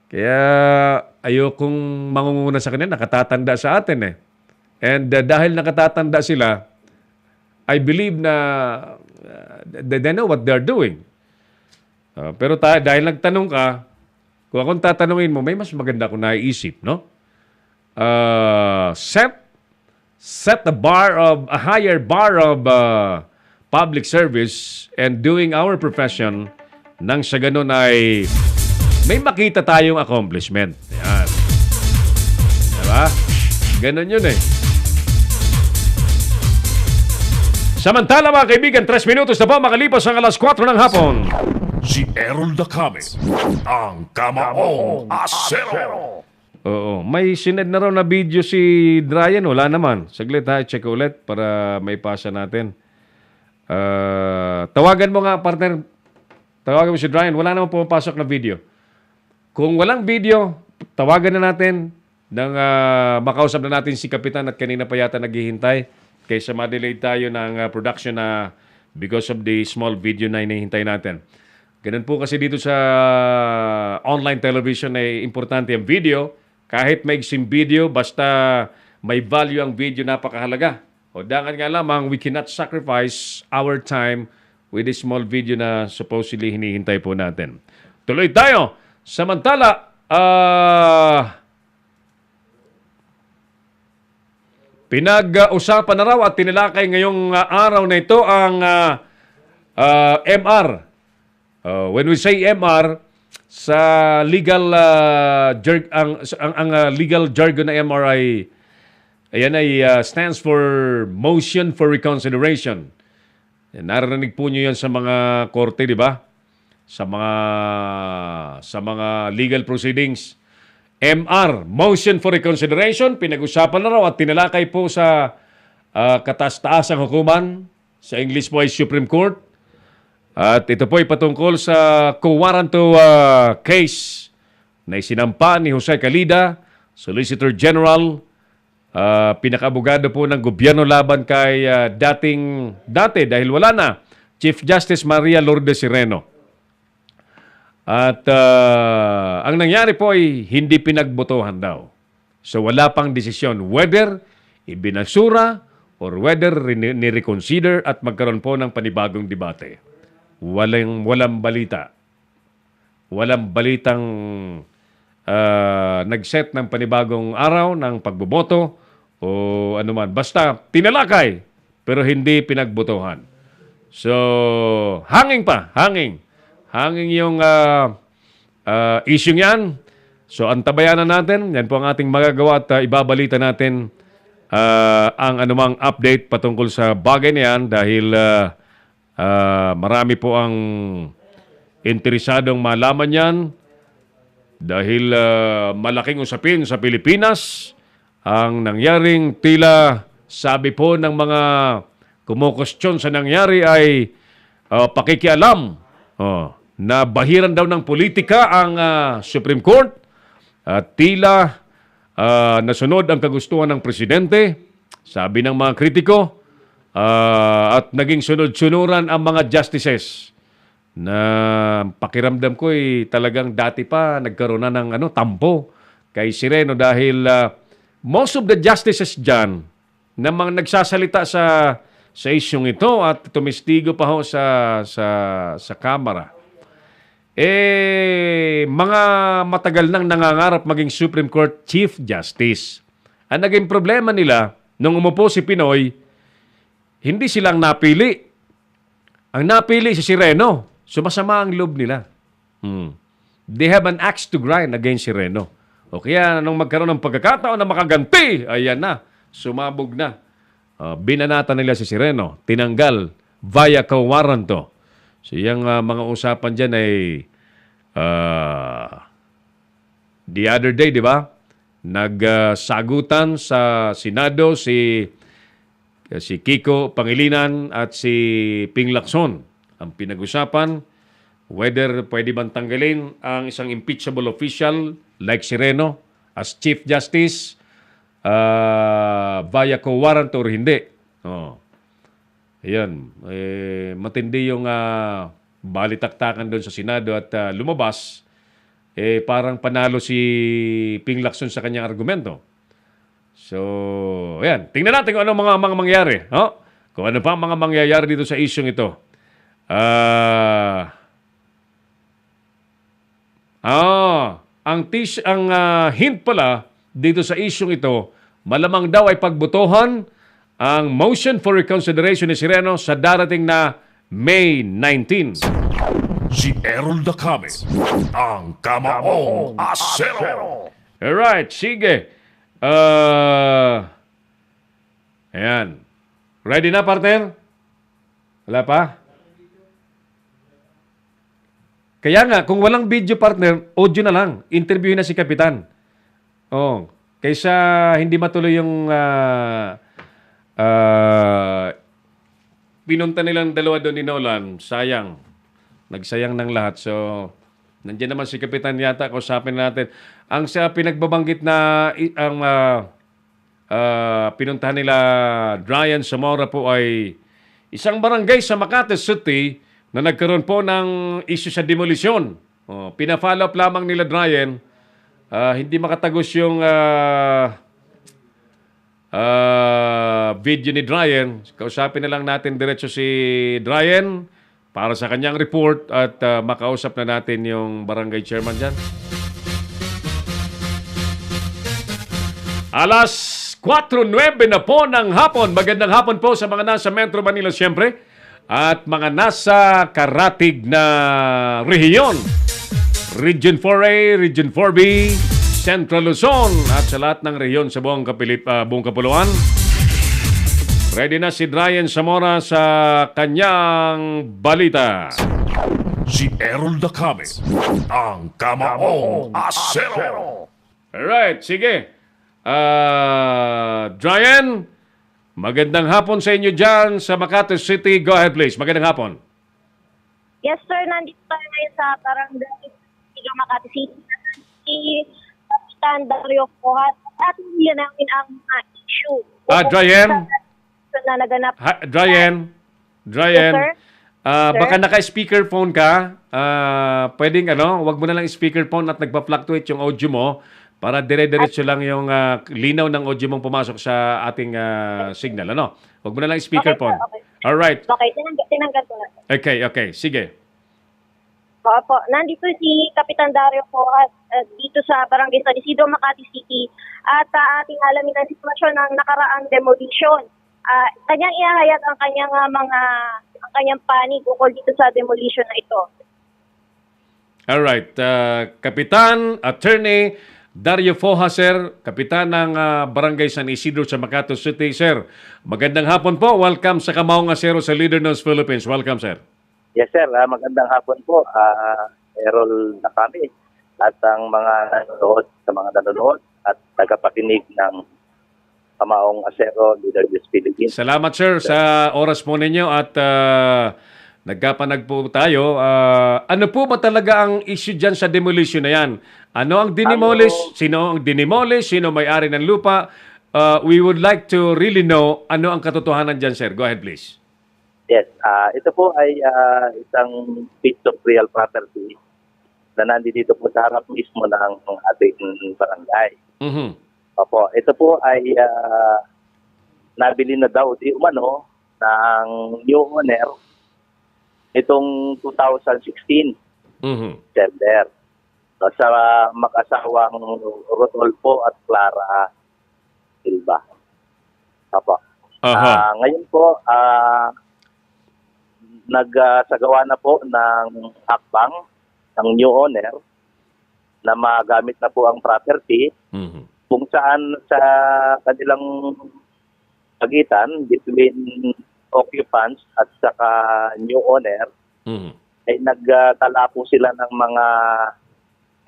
Kaya ayokong mangunguna sa kanila, nakatatanda sa atin eh. And dahil nakatatanda sila, I believe na they know what they're doing. Pero dahil nagtanong ka, kung akong tatanungin mo, may mas maganda akong naiisip, no? Set a higher bar of public service and doing our profession nang sa ganun ay may makita tayong accomplishment. Yan. Diba? Ganun yun eh. Samantala mga kaibigan, 3 minutos na po makalipas ang alas 4 ng hapon. Si Errol Dacame, ang Kamaong Asero. Oo. May sined na raw na video si Dryan. Wala naman. Saglit ha, check ulit para may pasa natin. Tawagan mo nga, partner. Tawagan mo si Dryan. Wala naman pumapasok na video. Kung walang video, tawagan na natin nang makausap na natin si Kapitan at kanina pa yata naghihintay kaysa ma-delay tayo ng production na because of the small video na hinihintay natin. Ganun po kasi dito sa online television ay importante ang video. Kahit may video, basta may value ang video, napakahalaga. O dangan nga lamang, we cannot sacrifice our time with this small video na supposedly hinihintay po natin. Tuloy tayo. Samantala, pinag-usapan na raw at tinilakay ngayong araw na ito ang MR. When we say MR, sa legal legal jargon na MR ay stands for Motion for Reconsideration. Narinig po niyo yan sa mga korte, di ba? Sa mga legal proceedings. MR, Motion for Reconsideration, pinag-usapan na raw at tinalakay po sa kataas-taasang hukuman. Sa English po ay Supreme Court. At ito po ay patungkol sa co-warranto case na isinampa ni Jose Calida, Solicitor General, pinaka-abogado po ng gobyerno laban kay dati dahil wala na, Chief Justice Maria Lourdes Sereno. At ang nangyari po ay hindi pinagbotohan daw. So wala pang desisyon whether ibinasura or whether ni-reconsider at magkaroon po ng panibagong debate. Walang balita. Walang balitang nag-set ng panibagong araw ng pagboboto o anuman. Basta tinalakay pero hindi pinagbotohan. So, hanging yung issue yan. So, antabayanan natin. Yan po ang ating magagawa at ibabalita natin ang anumang update patungkol sa bagay na yan dahil marami po ang interesadong malaman yan dahil malaking usapin sa Pilipinas ang nangyaring tila sabi po ng mga kumukustyon sa nangyari ay pakikialam na bahiran daw ng politika ang Supreme Court at tila nasunod ang kagustuhan ng presidente, sabi ng mga kritiko, at naging sunod-sunuran ang mga justices na pakiramdam ko talagang dati pa nagkaroon na ng tampo kay Sereno dahil most of the justices dyan na mga nagsasalita sa isyong ito at tumistigo pa ho sa Kamara, mga matagal nang nangangarap maging Supreme Court Chief Justice. Ang naging problema nila nung umupo si Pinoy, hindi silang napili. Ang napili si Sereno. Sumasama ang loob nila. They have an axe to grind against Sereno. O kaya nung magkaroon ng pagkakataon na makaganti, ayan na, sumabog na. Binanata nila si Sereno. Tinanggal via co-warranto. So yung mga usapan dyan ay the other day, di ba? Nagsagutan sa Senado si Kiko Pangilinan at si Ping Lacson. Ang pinag-usapan, whether pwede bang tanggalin ang isang impeachable official like si Reno as Chief Justice via co-warrant or hindi. Oh. Ayan. Matindi yung balitaktakan doon sa Senado at lumabas, parang panalo si Ping Lacson sa kanyang argumento. So, ayan. Tingnan natin kung ano mga mangyayari. Oh? Kung ano pa mga mangyayari dito sa isyong ito. Ang hint pala dito sa isyong ito, malamang daw ay pagbotohan ang motion for reconsideration ni Sireno sa darating na May 19. Si Errol Dacame, ang Kamaong Asero. Alright, sige. Ayan. Ready na, partner? Wala pa? Kaya nga, kung walang video, partner, audio na lang. Interviewin na si Kapitan. Oh, kaysa hindi matuloy yung pinunta nilang dalawa doon ni Nolan, sayang. Nagsayang ng lahat. So, nandiyan naman si Kapitan yata, kausapin natin. Ang sa pinagbabanggit na ang pinuntahan nila Ryan Zamora po ay isang barangay sa Makati City na nagkaroon po ng issue sa demolisyon. Pina-follow up lamang nila Ryan. Hindi makatagos yung video ni Ryan. Kausapin na lang natin diretso si Ryan para sa kanyang report at makausap na natin yung barangay chairman dyan. Alas 4:09 na po ng hapon. Magandang hapon po sa mga nasa Metro Manila siyempre at mga nasa karatig na rehiyon. Region 4A, Region 4B, Central Luzon at sa lahat ng rehiyon sa buong Kapuluan. Ready na si Ryan Zamora sa kanyang balita. Si Errol Dacame, ang Kamaong Asero. Alright, sige. Ryan, magandang hapon sa inyo dyan sa Makati City. Go ahead please. Magandang hapon. Yes sir, nandito tayo ngayon sa barangay Makati City. Si Kapitan Dario Fohat at hindi namin ang issue. Ryan? Na naganap. Ryan? Yes, sir? Baka naka-speakerphone ka. Pwedeng wag mo na lang speakerphone at nagpa-fluctuate yung audio mo para dire-diretso lang yung linaw ng audio mong pumasok sa ating signal. Wag mo na lang speakerphone. Okay. Alright. Okay, tinanggal ko na. Okay. Sige. Opo, nandito si Kapitan Dario Fohat dito sa Barangay San Isidro, Makati City at ating alamin ang sitwasyon ng nakaraang demolition. Kanyang ihahayag ang kanyang panig ukol dito sa demolition na ito. Alright. Kapitan, Attorney Dario Fohat, sir. Kapitan ng Barangay San Isidro sa Makati City, sir. Magandang hapon po. Welcome sa Kamaong Asero sa Leader News Philippines. Welcome, sir. Yes, sir. Magandang hapon po, Errol Dacame at ang mga nanonood at tagapakinig ng Kamaong Asero, Leader News Philippines. Salamat, sir, sa oras po ninyo at nagkapanag po tayo. Ano po ba talaga ang issue dyan sa demolition na yan? Ano ang dinimolish? Sino ang dinimolish? Sino may-ari ng lupa? We would like to really know ano ang katotohanan dyan, sir. Go ahead, please. Yes, ito po ay isang piece of real property na nandito po sa harap mismo ng ating barangay. Mm-hmm. Opo, ito po ay nabili na daw di umano ng new owner itong 2016 December. Sa mag-asawang Rodolfo at Clara Silva. Opo. Ngayon po, nagsagawa na po ng hakbang ng new owner na magamit na po ang property kung saan sa kanilang pagitan between occupants at saka new owner ay nagtala po sila ng mga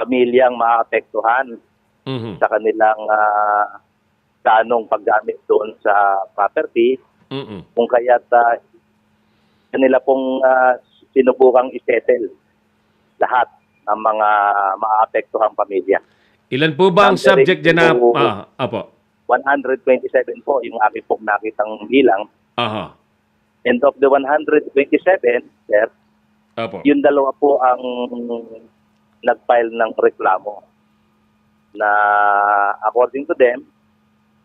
pamilyang maapektuhan sa kanilang planong paggamit doon sa property kung kaya't kanila pong sinubukang isettle lahat ng mga maapektuhang pamilya. Ilan po ba ang Numbering subject dyan na... po, Apo. 127 po yung aking pong nakitang bilang. Aha. And of the 127, sir, Apo. yung dalawa po ang nag-file ng reklamo na according to them,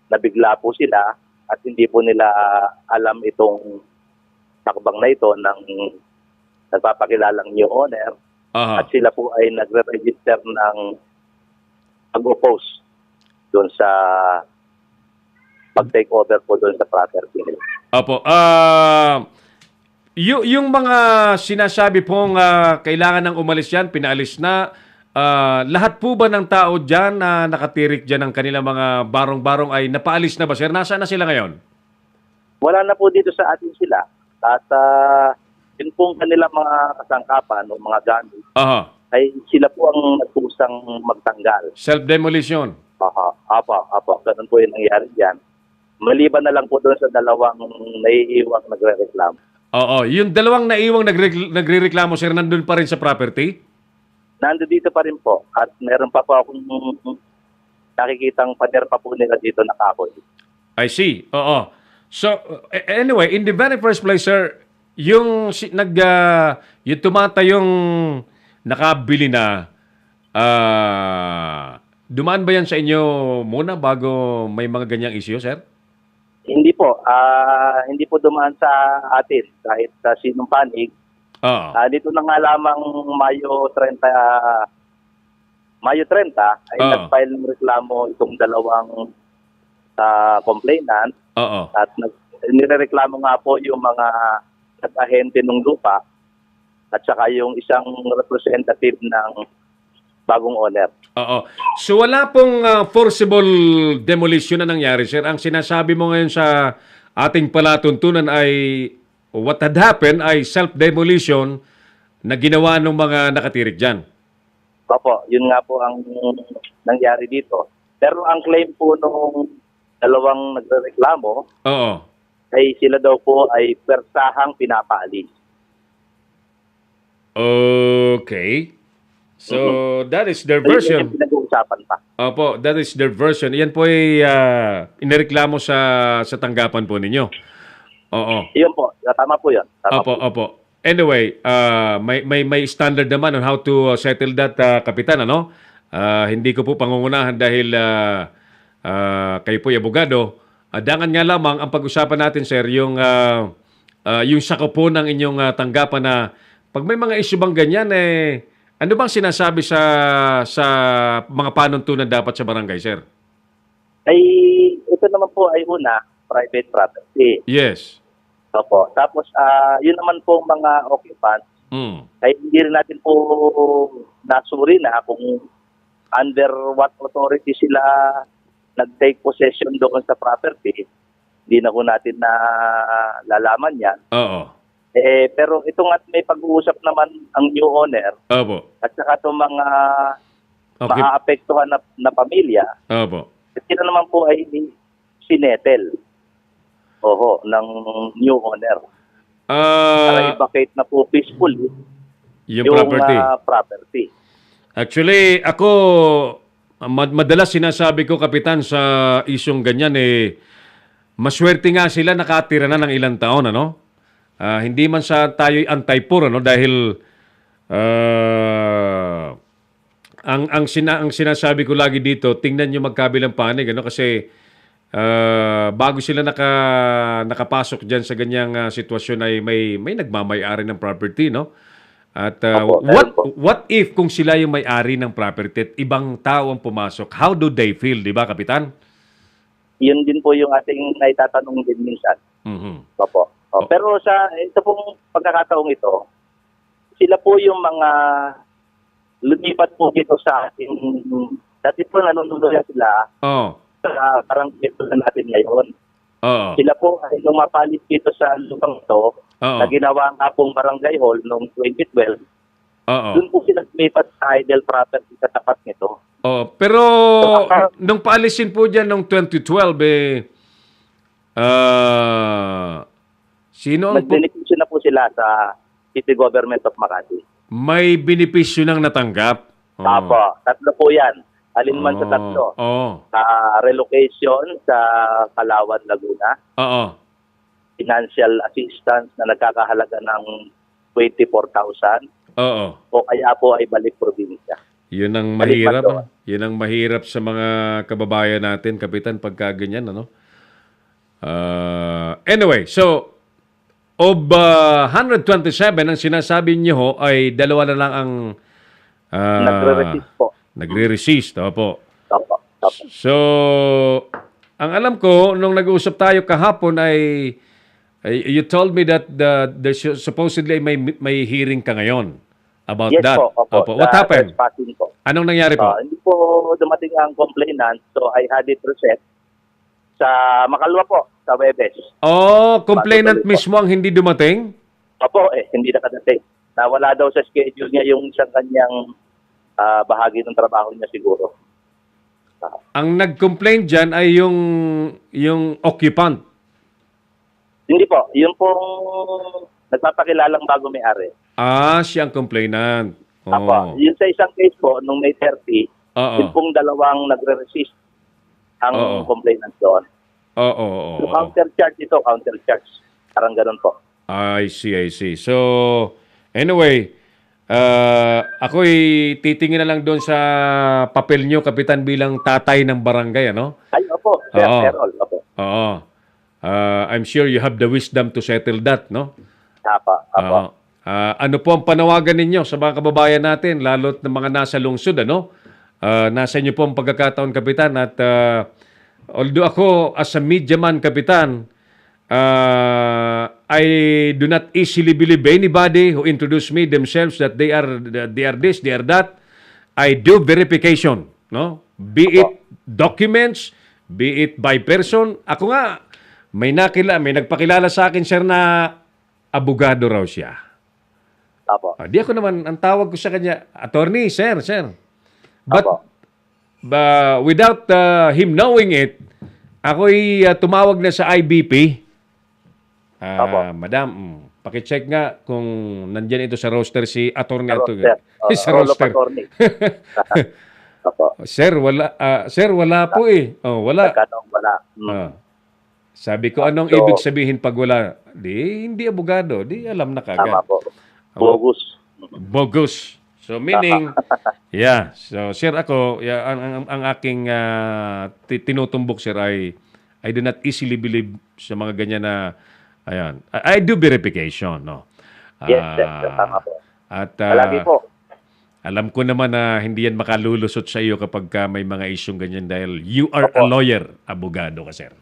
nabigla po sila at hindi po nila alam itong takbang na ito ng nagpapakilalang new owner Aha. at sila po ay nagre-register ng pag-oppose doon sa pag-take over po doon sa property nila. Apo. Yung mga sinasabi pong kailangan ng umalis yan, pinaalis na, lahat po ba ng tao dyan na nakatirik dyan ng kanilang mga barong-barong ay napaalis na ba, sir? Nasaan na sila ngayon? Wala na po dito sa atin sila at yun pong kanilang mga kasangkapan o mga gamit Aha. ay sila po ang nagpusang magtanggal. Self-demolition. Apo. Ganun po yung nangyari dyan. Maliban na lang po doon sa dalawang naiiwang nagre-reklamo. Oo. Yung dalawang naiwang nagre-reklamo, sir, nandun pa rin sa property? Nando dito pa rin po at meron pa po akong nakikitang pader pa po nila dito na kahoy. I see. Oo. So, anyway, in the very first place, sir, yung yung tumatayong nakabili na, dumaan ba yan sa inyo muna bago may mga ganyang issue, sir? Hindi po. Hindi po dumaan sa atin kahit sa sinong panig. Oo. Dito na nga lamang Mayo 30 ay nag-file ng reklamo itong dalawang complainant Oo. at nirereklamo nga po yung mga nag-ahente ng lupa at saka yung isang representative ng bagong owner. Oo. So wala pong forcible demolition na nangyari, sir. Ang sinasabi mo ngayon sa ating palatuntunan ay what had happened ay self-demolition na ginawa ng mga nakatirik dyan. Opo, yun nga po ang nangyari dito. Pero ang claim po nung dalawang nagrereklamo Oo. ay sila daw po ay persahang pinapaalis. Okay. So, that is their Ayun version. yung pinag-uusapan pa. Opo, that is their version. Yan po ay inireklamo sa tanggapan po ninyo. Oo. Yun po, tama po yun. Tama Opo, po. opo. Anyway, may standard naman on how to settle that, Kapitan, ano? Hindi ko po pangungunahan dahil kayo po ay abogado. Dangan nga lamang ang pag-usapan natin, sir, yung sakop po ng inyong tanggapan na pag may mga issue bang ganyan, ano bang sinasabi sa mga panuntunan dapat sa barangay, sir? Ay, ito naman po ay una, private property. Yes. Opo. Tapos, yun naman po mga occupants, ay hindi rin natin po nasuri na kung under what authority sila nag-take possession doon sa property. Hindi na po natin na lalaman yan. Oo. Pero ito nga may pag-uusap naman ang new owner Opo. at saka itong mga Okay. maaapektuhan na pamilya. Opo. Sila naman po ay sinetel ng new owner. Para i-vacate na po peacefully Yung property. Property. Actually, ako, madalas sinasabi ko, Kapitan, sa isyong ganyan, maswerte nga sila nakatira na ng ilang taon, ano? Hindi man sa tayo'y anti-poor, ano? Dahil ang sinasabi ko lagi dito, tingnan nyo magkabilang panig, ano? Kasi bago sila nakapasok dyan sa ganyang sitwasyon ay may nagmamay-ari ng property, no? At what if kung sila yung may-ari ng property at ibang tao ang pumasok? How do they feel, di ba, Kapitan? Yun din po yung ating naitatanong din minsan. Mhm. Opo. Pero sa ito pong pagkakataong ito, sila po yung mga lumipat po dito sa ating, dati po nanonood sila Oh. sa barangay na natin ngayon. Oo. Sila po ay lumapalit dito sa lupang ito na ginawa nga pong barangay hall noong 2012. Oo. Doon po sila lumipat sa idle property sa tapat nito. Oh, pero nung paalisin po diyan nung 2012 sino ang Nag-beneficio na po sila sa City Government of Makati. May benepisyo nang natanggap. Apo, tatlo po yan. Alin man sa tatlo. Oo. Relocation sa Palawan, Laguna. Oo. Financial assistance na nagkakahalaga ng 24,000. Oo. O kaya po ay balik probinsya. Yun ang Maliban mahirap. doon. Yun ang mahirap sa mga kababayan natin, Kapitan, pagka ganyan, ano? Anyway, so, of 127, ang sinasabi niyo ho ay dalawa na lang ang Nagre-resist po. nagre-resist. Opo. Opo. So, ang alam ko, nung nag-uusap tayo kahapon you told me that there's supposedly may hearing ka ngayon about Yes that. po. Opo. What happened? Trespassing po. Anong nangyari po? Hindi po dumating ang complainant, so I had it reset sa Makalwa po, sa Webes. Complainant Patuloy po. mismo ang hindi dumating? Opo, hindi nakadating. Nawala daw sa schedule niya yung isang kanyang bahagi ng trabaho niya siguro. Ang nag-complain dyan ay yung occupant. Hindi po, yung pong nagpapakilalang bago may-ari. Siya ang complainant. Apo, yun sa isang case po, nung May 30, Oo. yung pong dalawang nagre-resist ang Oo. complainant doon. Oo. So, counter-charge ito, counter-charge. Parang ganun po. I see. So, anyway, ako'y titingin na lang doon sa papel nyo, Kapitan, bilang tatay ng barangay, ano? Ay, opo, Sir Oo. Errol, opo. Oo. I'm sure you have the wisdom to settle that, no? Apo. Ano po ang panawagan ninyo sa mga kababayan natin, lalo't ng mga nasa lungsod, ano? Nasa inyo po ang pagkakataon, Kapitan, at although ako, as a media man, Kapitan, I do not easily believe anybody who introduce me themselves that they are this, they are that. I do verification, no? Be it documents, be it by person. Ako nga, may nagpakilala sa akin, sir, na abogado raw siya. Apo. Di ako naman, ang tawag ko sa kanya, attorney, sir. But Apo. without him knowing it, ako'y tumawag na sa IBP. Madam, pakicheck nga kung nandyan ito sa roster si attorney. Roster. Sa Role of roster. attorney. Apo. Sir, wala po eh. Wala. Nagkataong wala. Sabi ko, anong ibig sabihin pag wala? Hindi abogado. Di alam na kagad. Tama po. Bogus. So meaning, yeah. So sir, ako, ang aking tinutumbok, sir, I do not easily believe sa mga ganyan na, ayan. I do verification, no? Yes, sir. Tama po. At Palagi po. alam ko naman na hindi yan makalulusot sa iyo kapag may mga isyong ganyan dahil you are a lawyer, abogado ka, sir.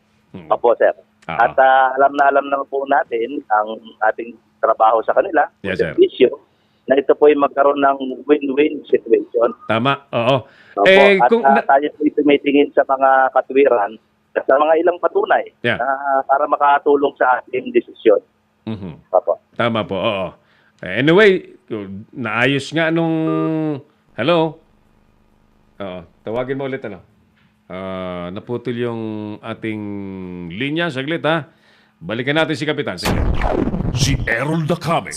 Opo, sir. Ah. At alam naman po natin ang ating trabaho sa kanila. Yes, sir. Issue, na ito po ay magkaroon ng win-win situation. Tama, oo. Opo. At tayo po tumitingin sa mga katwiran at sa mga ilang patunay Yeah. na para makatulong sa ating desisyon. Mhm. Opo. Tama po, oo. Anyway, naayos nga nung... Hello? Oo, tawagin mo ulit, ano? Naputol yung ating linya. Saglit, ha? Balikan natin si Kapitan. Sige. Si Errol Dacame,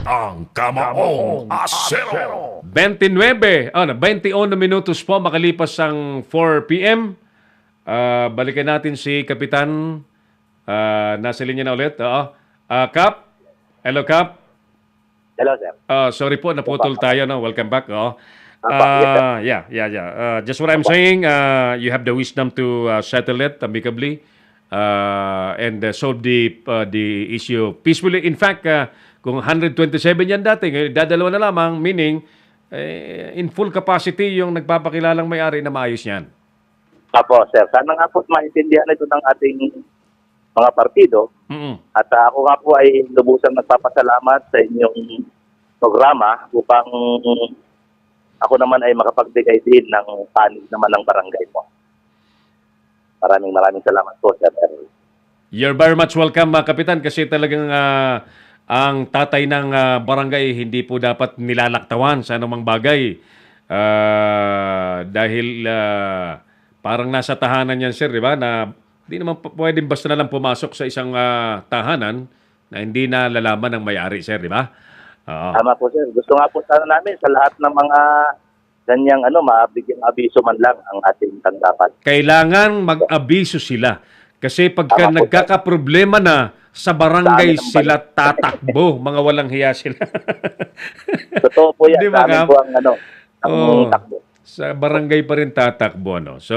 ang Kamaong Asero. 21 minutos po makalipas ang 4 p.m. Balikan natin si Kapitan. Nasa linya na ulit. Oo. Kap? Hello, Kap? Hello, sir. Sorry po, naputol tayo. No? Welcome back. Oo. Yes, Yeah. Just what I'm saying, you have the wisdom to settle it amicably and solve the issue peacefully. In fact, kung 127 yan dati, dadalawa na lamang, meaning in full capacity yung nagpapakilalang may-ari na maayos yan. Apo, sir. Sana nga po maintindihan ito ng ating mga partido. Mm-mm. At ako nga po ay lubusang nagpapasalamat sa inyong programa upang ako naman ay makapagbigay din ng panig naman ng barangay mo. Maraming salamat po, Sir Errol. You're very much welcome, Kapitan, kasi talagang ang tatay ng barangay hindi po dapat nilalaktawan sa anumang bagay. Dahil parang nasa tahanan yan, sir, di ba? Na hindi naman pwedeng basta na lang pumasok sa isang tahanan na hindi nalalaman ng may-ari, sir, di ba? Oo. Tama po, sir. Gusto nga po sana namin sa lahat ng mga ganyang mabigyan abiso man lang ang ating tanggapan. Kailangan mag-abiso sila. Kasi pagka Tama po, nagkakaproblema na, sa barangay Sa amin ang sila tatakbo. Mga walang hiya sila. Totoo po yan. Di Sa ba, amin Kap? po ang Oo. takbo. Sa barangay pa rin tatakbo. No? So,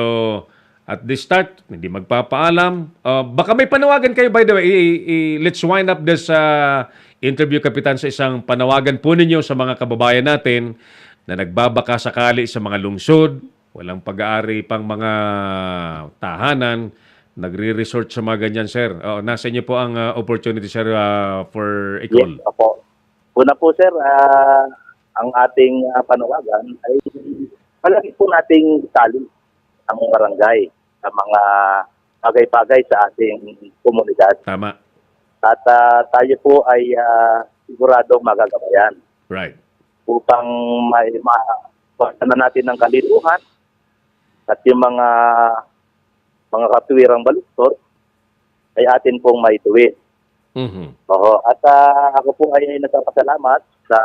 at the start, hindi magpapaalam. Baka may panawagan kayo, by the way. Let's wind up this interview, Kapitan, sa isang panawagan po ninyo sa mga kababayan natin na nagbabaka sakali sa mga lungsod, walang pag-aari pang mga tahanan, nagre-resort sa mga ganyan, sir. Nasa inyo po ang opportunity, sir, for a call. Yes, opo. Una po, sir, ang ating panawagan ay palagi po nating itali ang barangay sa mga bagay-bagay sa ating komunidad. Tama. At tayo po ay siguradong magagabayan Right. upang na natin ng kalituhan at yung mga katuwirang balustor ay atin pong maituwid. Mhm. Oo. At ako po ay nagpapasalamat sa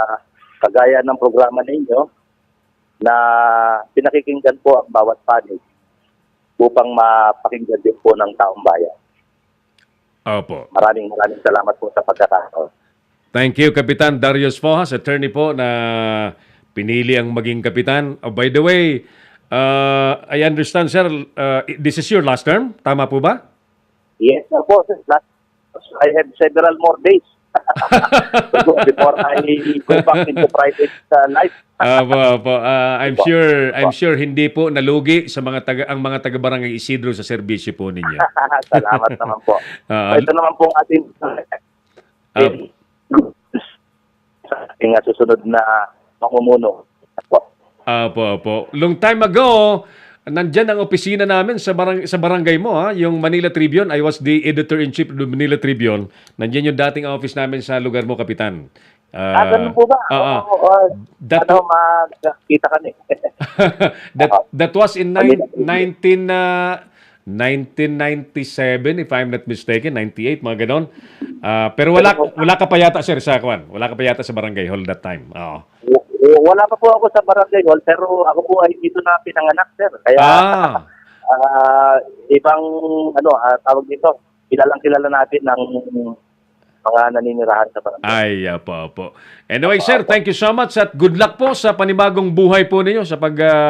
kagaya ng programa ninyo na pinakikinggan po ang bawat panig upang mapakinggan din po ng taong bayan. Opo. Maraming salamat po sa pagkakataon. Thank you, Kapitan Darius Fojas, attorney po na pinili ang maging kapitan. By the way, I understand, sir, this is your last term. Tama po ba? Yes, po. I have several more days before I go back into private life. I'm sure hindi po nalugi sa ang mga taga-barangay Isidro sa serbisyo po ninyo. Salamat naman po. Ito naman po ang ating ating susunod na mamumuno. Opo. Long time ago, nandyan ang opisina namin sa barangay mo, yung Manila Tribune. I was the editor-in-chief of the Manila Tribune. Nandyan yung dating office namin sa lugar mo, Kapitan. Ganun po ba? Magkita kami. That was in 1997, if I'm not mistaken, 98, mga ganon. Pero wala ka pa yata, sir, sa Kwan. Wala ka pa yata sa barangay hall that time. Oo. Wala pa po ako sa barangay hall, pero ako po ay dito na pinanganak, sir. Kaya ibang tawag dito, kilala natin ng mga naninirahan sa barangay. Ay, po. Anyway, sir, thank you so much at good luck po sa panibagong buhay po ninyo sa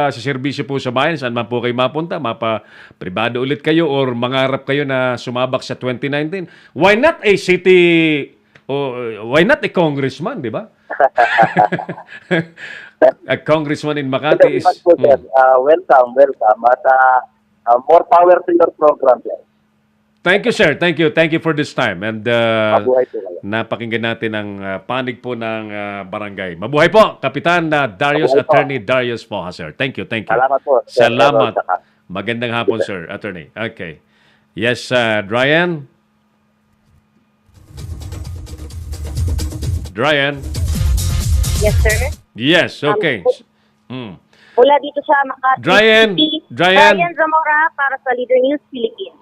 sa serbisyo po sa bayan. Saan man po kayo mapunta, pribado ulit kayo or mangarap kayo na sumabak sa 2019. Why not a city, why not a congressman, di ba? A congressman in Makati is... Welcome. At more power to your program, sir. Thank you, sir. Thank you for this time. And Mabuhay po kayo. napakinggan natin ang panig po ng barangay. Mabuhay po, Kapitan Darius, Attorney Darius Fojas, sir. Thank you. Salamat po. Sir. Salamat. Magandang hapon, sir, Attorney. Okay. Yes, Dryan? Dryan? Yes, sir. Yes, okay. Mula dito sa Makati Dryan Zamora para sa Leader News Philippines.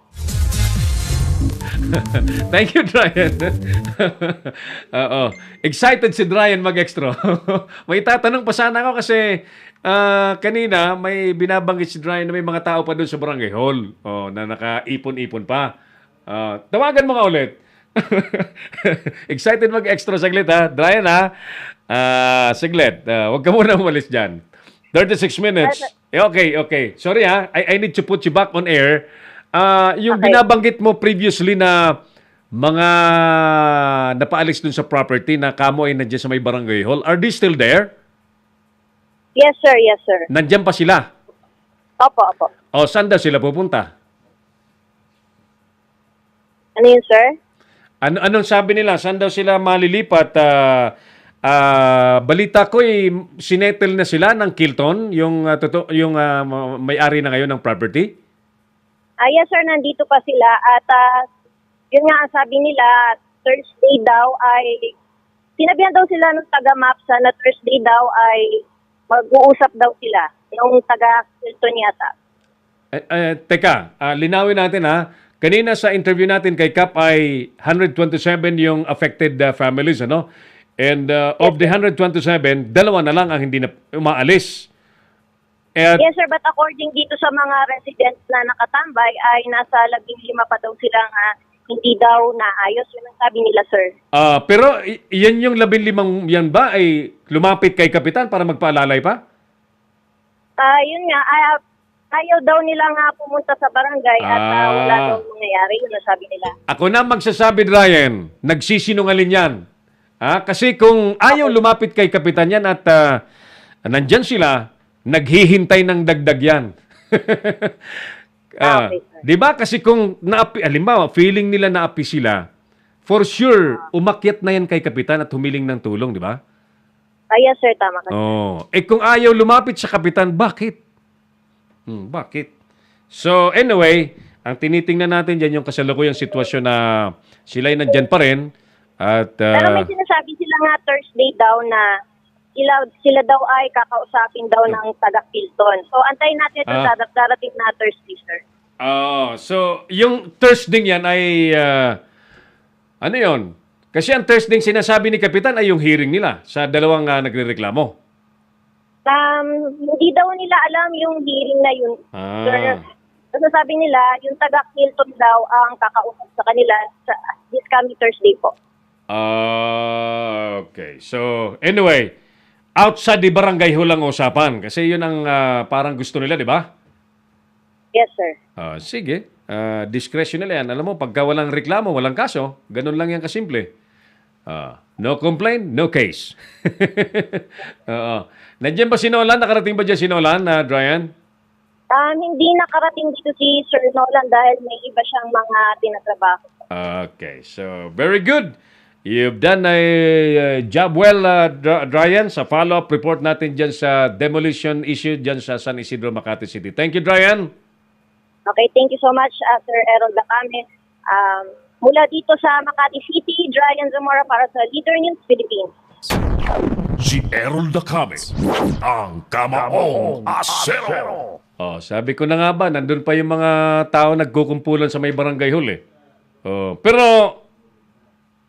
Thank you, Dryan. Excited si Dryan mag-extra. May tatanong pa sana ako kasi kanina may binabanggit si Dryan na may mga tao pa doon sa barangay hall na nakaipon-ipon pa. Tawagan mo nga ulit. Excited mag-extra saglit, ha? Dryan, ha? Saglit. Huwag ka muna umalis dyan. 36 minutes. Okay. Sorry, ha? I need to put you back on air. Yung binabanggit mo previously na mga napaalis dun sa property na kamo ay nandiyan sa may barangay hall, are they still there? Yes, sir. Nandiyan pa sila? Opo. Saan daw sila pupunta? Ano yun, sir? Anong sabi nila? Saan daw sila malilipat? Balita ko sinettle na sila ng Kilton, yung may-ari na ngayon ng property? Yes, sir. Nandito pa sila. At yun nga ang sabi nila, Thursday daw ay, sinabihan daw sila ng taga-MAPSA na Thursday daw ay mag-uusap daw sila. Yung taga-Kilton yata. Teka, linawin natin, ha. Kanina sa interview natin kay Kap ay 127 yung affected families, ano? And of the 127, dalawa na lang ang hindi na umaalis. At Yes, sir, but according dito sa mga residents na nakatambay, ay nasa 15 pa daw silang hindi daw naayos. Yun ang sabi nila, sir. pero yan yung 15 yan ba ay lumapit kay Kapitan para magpaalalay pa? Yun nga, ayaw daw nila nga pumunta sa barangay at wala daw nangyayari. Yun ang sabi nila. Ako na magsasabi, Ryan, nagsisinungaling yan. Kasi kung ayaw lumapit kay Kapitan yan at nandyan sila, naghihintay ng dagdag yan. Okay, sir. Di ba? Kasi kung halimbawa, feeling nila naapi sila, for sure, umakyat na yan kay Kapitan at humiling ng tulong, di ba? Yes, sir, tama ka. Kung ayaw lumapit sa Kapitan, bakit? Bakit? So, anyway, ang tinitingnan natin dyan yung kasalukuyang sitwasyon na sila'y nandyan pa rin. At, Pero may sinasabi sila nga Thursday daw na sila daw ay kakausapin daw ng taga-Kilton. So, antayin natin ito darating na Thursday, sir. So, yung Thursday yan ay, ano yon? Kasi ang Thursday sinasabi ni Kapitan ay yung hearing nila sa dalawang nagrereklamo. Hindi daw nila alam yung hearing na yun, sir. So, sabi nila, yung taga-Kilton daw ang kakausap sa kanila sa this coming Thursday po. Okay. So, anyway, outside the barangay ho lang usapan. Kasi yun ang parang gusto nila, di ba? Yes, sir. Sige. Discretion nila yan. Alam mo, pagka walang reklamo, walang kaso, ganun lang yan kasimple. No complaint, no case. Nandiyan ba si Nolan? Nakarating ba dyan si Nolan, Ryan? Hindi nakarating dito si Sir Nolan dahil may iba siyang mga tinatrabaho. Okay. So, very good. You've done a job well, Ryan, sa follow-up report natin dyan sa demolition issue dyan sa San Isidro, Makati City. Thank you, Ryan. Okay, thank you so much, Sir Errol Dacame. Mula dito sa Makati City, Ryan Zamora para sa Leader News Philippines. Si Errol Dacame, ang Kamaong Asero. Sabi ko na nga ba, nandun pa yung mga tao nagkukumpulan sa may barangay hall eh. Pero,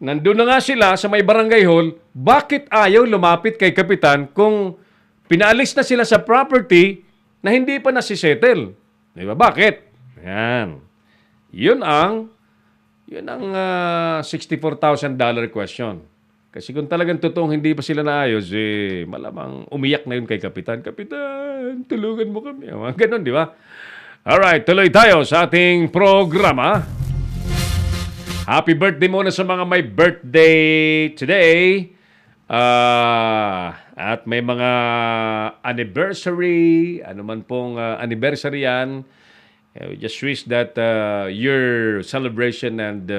nandun na nga sila sa may barangay hall, bakit ayaw lumapit kay Kapitan kung pinaalis na sila sa property na hindi pa nasisettle? Di ba? Bakit? Yan. Yun ang $64,000 question. Kasi kung talagang totoong hindi pa sila naayos, malamang umiyak na yun kay Kapitan. Kapitan, tulungan mo kami. Ganon, di ba? Alright, tuloy tayo sa ating programa. Happy birthday muna sa mga may birthday today. At may mga anniversary, ano man pong anniversary yan. We just wish that your celebration and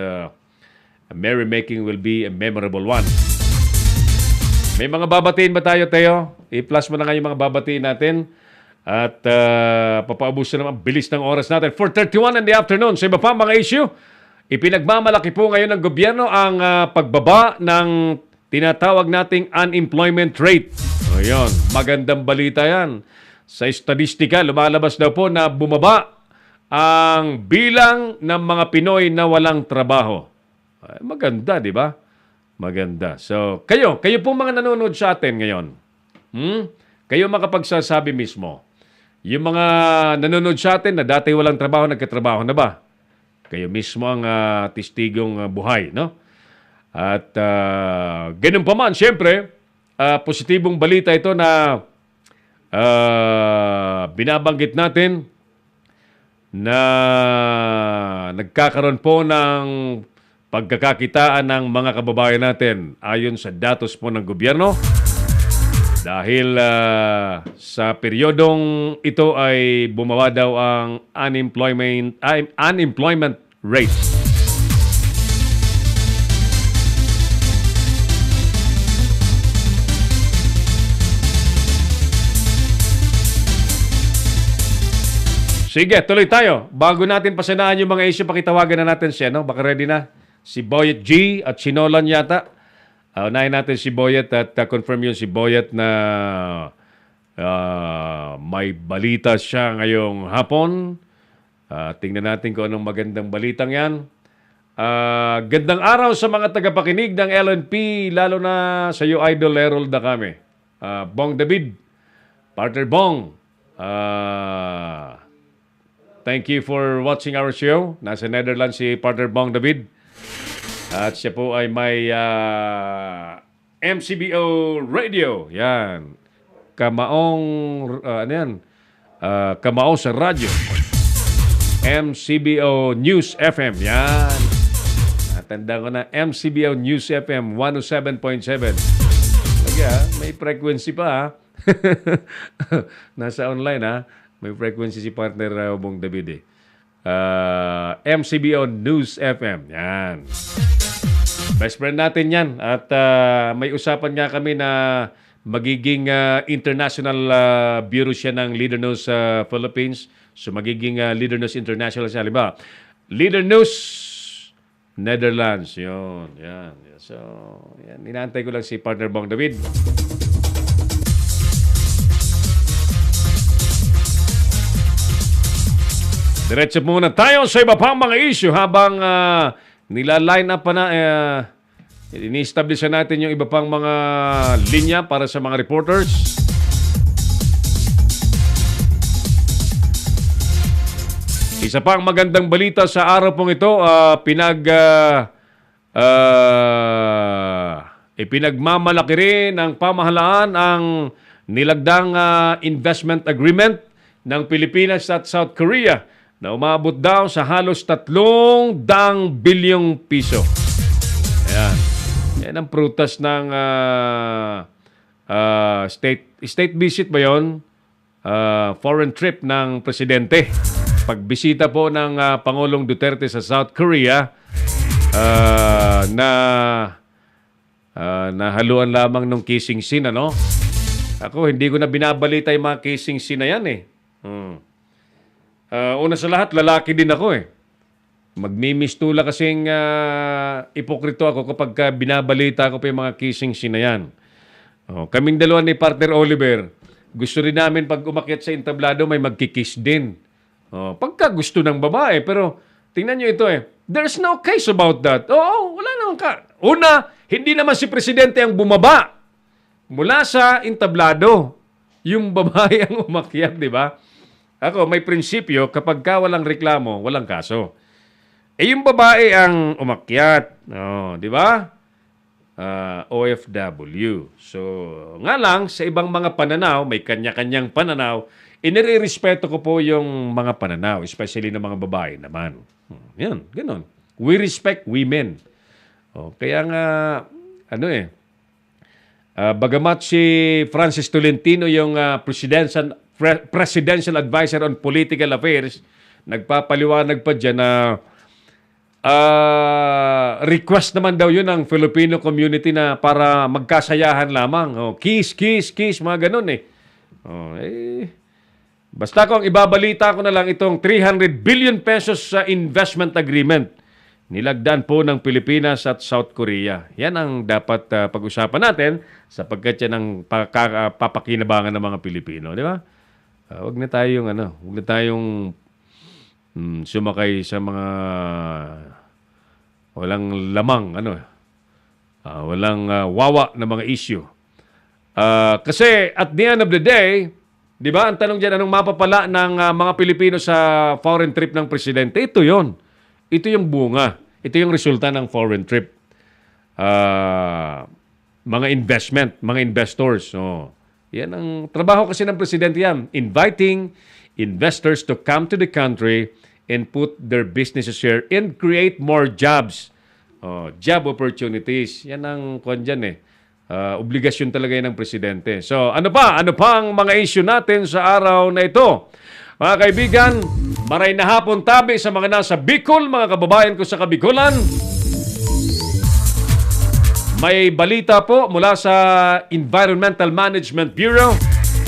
merrymaking will be a memorable one. May mga babatiin ba tayo, Teo? I-plus mo na nga yung mga babatiin natin. At papaubusan naman bilis ng oras natin. 4:31 in the afternoon. Sa iba pa mga issue, ipinagmamalaki po ngayon ng gobyerno ang pagbaba ng tinatawag nating unemployment rate. Ayun, magandang balita yan. Sa statistika, lumalabas daw po na bumaba ang bilang ng mga Pinoy na walang trabaho. Ay, maganda, di ba? Maganda. So, kayo pong mga nanonood sa atin ngayon, kayo makapagsasabi mismo, yung mga nanonood sa atin na dati walang trabaho, nagkatrabaho na ba? Kayo mismo ang testigong buhay, no? At ganun pa man, siyempre, positibong balita ito na binabanggit natin na nagkakaroon po ng pagkakakitaan ng mga kababayan natin ayon sa datos po ng gobyerno. Dahil sa peryodong ito ay bumaba daw ang unemployment rate. Sige, tuloy tayo. Bago natin pasanahan yung mga issue, pakitawagan na natin siya, no? Baka ready na. Si Boyet G at si Nolan yata. Unahin natin si Boyet at confirm yun si Boyet na may balita siya ngayong hapon. Tingnan natin kung anong magandang balitang yan. Gandang araw sa mga tagapakinig ng LNP, lalo na sa iyo, Idol Errol Dacame. Bong David, Partner Bong, thank you for watching our show. Nasa Netherlands si Partner Bong David. At siya po ay may MCBO Radio. Yan. Kamaong sa radyo. MCBO News FM. Yan. Natanda ko na MCBO News FM 107.7. May frequency pa ha. Nasa online ha. May frequency si partner Bong David MCBO News FM. Yan. Best friend natin yan. At may usapan nga kami na magiging international bureau siya ng Leader News Philippines. So magiging Leader News International siya. Halimbawa, Leader News Netherlands. Yun. Yan. So, yan. Inaantay ko lang si partner Bong David. Diretso muna tayo sa iba pang mga issue habang nila-line up pa na ini-establish natin yung iba pang mga linya para sa mga reporters. Isa pang magandang balita sa araw pong ito, ipinagmamalaki rin ng pamahalaan ang nilagdang investment agreement ng Pilipinas at South Korea na umabot daw sa halos 300 bilyong piso. Ayan. Yan ang prutas ng state visit ba yun? Foreign trip ng presidente. Pagbisita po ng Pangulong Duterte sa South Korea na nahaluan lamang ng kissing scene, ano? Ako, hindi ko na binabalita yung mga kissing scene na yan eh. Una sa lahat, lalaki din ako eh. Magmimistula kasing ipokrito ako kapag binabalita ko pa yung mga kissing scene na yan. Kaming dalawa ni partner Oliver, gusto rin namin pag umakyat sa entablado may magkikiss din. Pagka gusto ng babae, pero tingnan nyo ito eh. There's no case about that. Wala naman ka. Una, hindi naman si Presidente ang bumaba mula sa entablado. Yung babae ang umakyat, di ba? Ako, may prinsipyo, kapag ka walang reklamo, walang kaso. Yung babae ang umakyat. Di ba? OFW. So, nga lang, sa ibang mga pananaw, may kanya-kanyang pananaw, inirerespeto ko po yung mga pananaw, especially ng mga babae naman. Yan, ganun. We respect women. Kaya nga, bagamat si Francis Tolentino yung presidential advisor on political affairs, nagpapaliwanag pa dyan na request naman daw yun ng Filipino community na para magkasayahan lamang. Kiss, kiss, kiss, mga ganun eh. Basta kung ibabalita ko na lang itong 300 billion pesos sa investment agreement. Nilagdaan po ng Pilipinas at South Korea. Yan ang dapat pag-usapan natin sapagkat yan ang papakinabangan ng mga Pilipino, di ba? Huwag na tayong sumakay sa mga walang lamang, walang wawa na mga issue. Kasi at the end of the day, di ba, ang tanong dyan, anong mapapala ng mga Pilipino sa foreign trip ng presidente? Ito yon. Ito yung bunga. Ito yung resulta ng foreign trip. Mga investment, mga investors. Yan ang trabaho kasi ng presidente yan. Inviting investors to come to the country and put their businesses here and create more jobs. Job opportunities. Yan ang kwan dyan eh. Obligasyon talaga yan ng presidente. So, ano pa ang mga issue natin sa araw na ito? Mga kaibigan, maray na hapon tabi sa mga nasa Bicol, mga kababayan ko sa Kabikulan. May balita po mula sa Environmental Management Bureau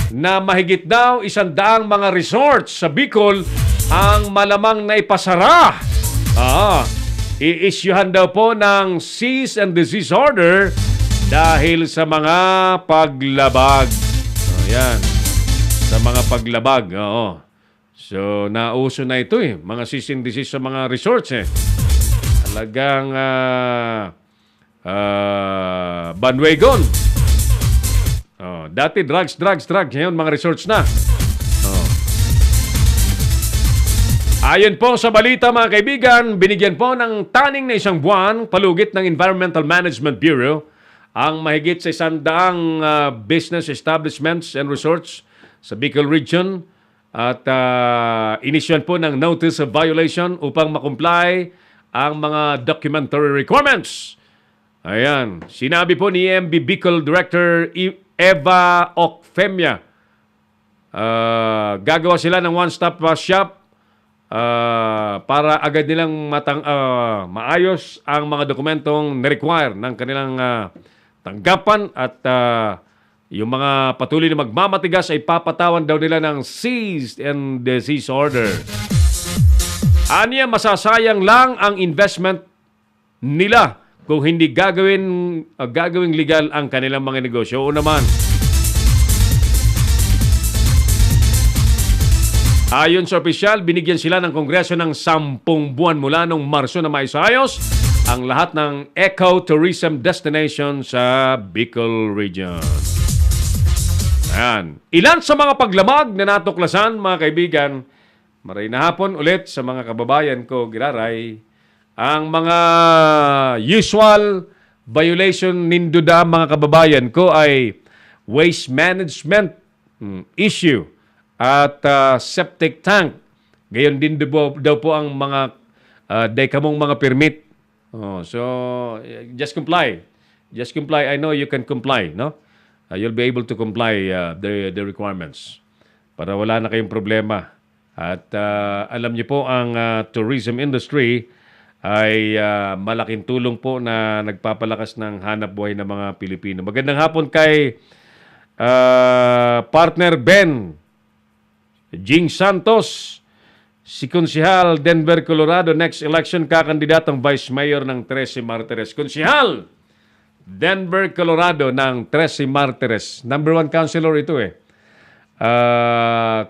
na mahigit daw 100 mga resorts sa Bicol ang malamang na ipasara. I-issuehan daw po ng cease and desist order dahil sa mga paglabag. Yan. Sa mga paglabag. So, nauso na ito eh. Mga cease and desist sa mga resorts eh. Talagang bandwagon. Dati drugs. Ngayon mga resorts na. Ayon po sa balita mga kaibigan, binigyan po ng taning na 1 buwan palugit ng Environmental Management Bureau ang mahigit sa 100 business establishments and resorts sa Bicol Region at inisyon po ng notice of violation upang makomply ang mga documentary requirements. Ayan. Sinabi po ni EMB Bicol Director Eva Ocfemia, gagawa sila ng one-stop shop para agad nilang maayos ang mga dokumentong na-require ng kanilang tanggapan at yung mga patuloy na magmamatigas ay papatawan daw nila ng cease and desist order. Aniya, masasayang lang ang investment nila kung hindi gagawing legal ang kanilang mga negosyo. O naman, ayon sa opisyal, binigyan sila ng Kongreso ng 10 buwan mula noong Marso na maisayos ang lahat ng eco-tourism destination sa Bicol Region. Ayan. Ilan sa mga paglamag na natuklasan, mga kaibigan, maray na hapon ulit sa mga kababayan ko, Giraray, ang mga usual violation ninduda, mga kababayan ko, ay waste management issue at septic tank. Gayon din daw po ang mga dekamong mga permit. So, just comply. Just comply. I know you can comply, no? You'll be able to comply the requirements para wala na kayong problema. At alam niyo po, ang tourism industry ay malaking tulong po na nagpapalakas ng hanap buhay ng mga Pilipino. Magandang hapon kay partner Ben Jing Santos, si Konsihal Denver, Colorado, next election kakandidatong Vice Mayor ng 13 Martires. Konsihal Denver, Colorado ng 13 Martires. Number 1 councilor ito eh.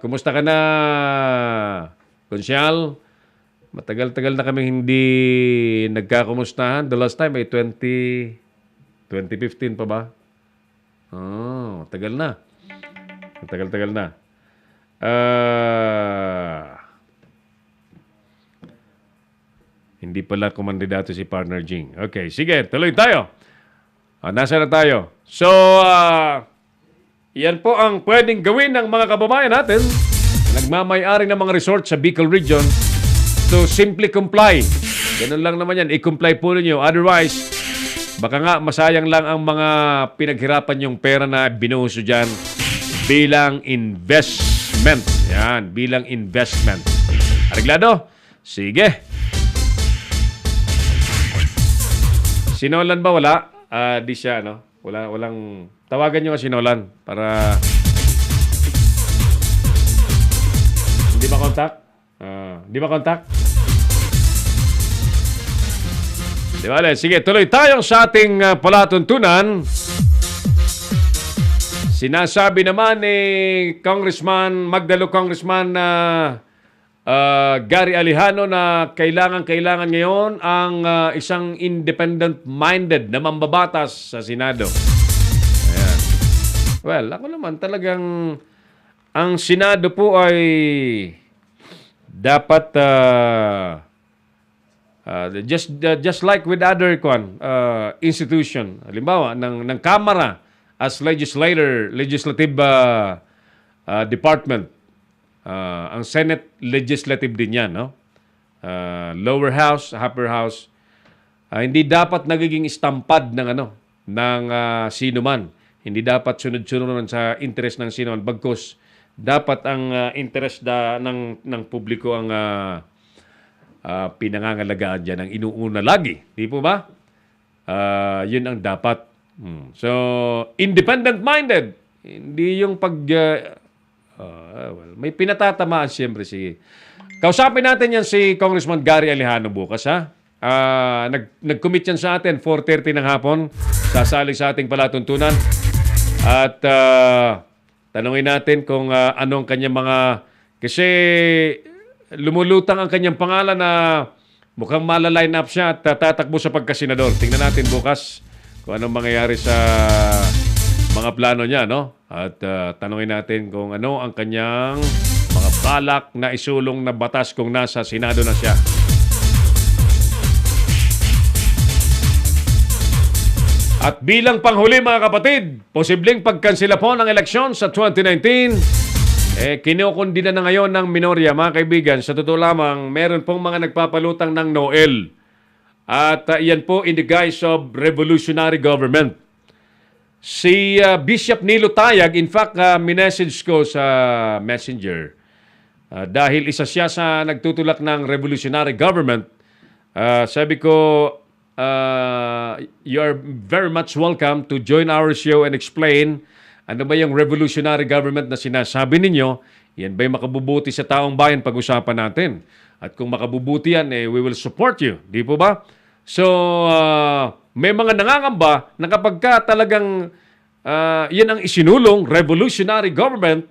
Kumusta ka na, Konsihal? Matagal-tagal na kami hindi nagkakumustahan. The last time ay 2015 pa ba? Tagal na. Tagal na. Hindi pala kumandidato si partner Jing. Okay, sige, tuloy tayo. Nasa na tayo? So, yan po ang pwedeng gawin ng mga kababayan natin nagmamay-ari ng mga resort sa Bicol Region to simply comply. Ganun lang naman yan. I-comply po ninyo. Otherwise, baka nga masayang lang ang mga pinaghirapan yung pera na binuhuso dyan bilang investment. Yan, bilang investment. Areglado? Sige. Si Nolan ba wala? Di siya, no? Walang... Tawagan nyo nga si Nolan para... Hindi ba contact? Di ba contact? Di ba? Sige, tuloy tayo sa ating palatuntunan. Sinasabi naman ni Congressman Gary Alejano na kailangan ngayon ang isang independent-minded na mambabatas sa Senado. Ayan. Well, ako naman talagang ang Senado po ay dapat just like with other institution, halimbawa ng Kamara as legislative department. Ang Senate legislative din yan, no? Lower house, upper house. Hindi dapat nagiging istampad ng sino man. Hindi dapat sunod-sunod sa interest ng sino man. Bagkus dapat ang interest ng publiko ang pinangangalagaan dyan, ang inuuna lagi. Di po ba? Yun ang dapat. So, independent-minded. Hindi yung may pinatatamaan siyempre kausapin natin yan si Congressman Gary Alejano bukas, ha? Nag-commit yan sa atin 4:30 ng hapon. Sasali sa ating palatuntunan. At tanungin natin kung anong kanyang mga... Kasi lumulutang ang kanyang pangalan na mukhang malaline up siya at tatakbo sa pagkasenador. Tingnan natin bukas kung anong mangyayari sa mga plano niya, no? At tanungin natin kung ano ang kanyang mga balak na isulong na batas kung nasa Senado na siya. At bilang panghuli mga kapatid, posibleng pagkansela po ng eleksyon sa 2019, kinukundina na ngayon ng minorya mga kaibigan. Sa totoo lamang, meron pong mga nagpapalutang ng Noel. At yan po in the guise of revolutionary government. Si Bishop Nilo Tayag, in fact, minessage ko sa Messenger. Dahil isa siya sa nagtutulak ng revolutionary government, sabi ko, you are very much welcome to join our show and explain ano ba yung revolutionary government na sinasabi ninyo. Yan ba yung makabubuti sa taong bayan? Pag-usapan natin. At kung makabubuti yan, we will support you. Di po ba? So, may mga nangangamba na kapag ka talagang yan ang isinulong, revolutionary government,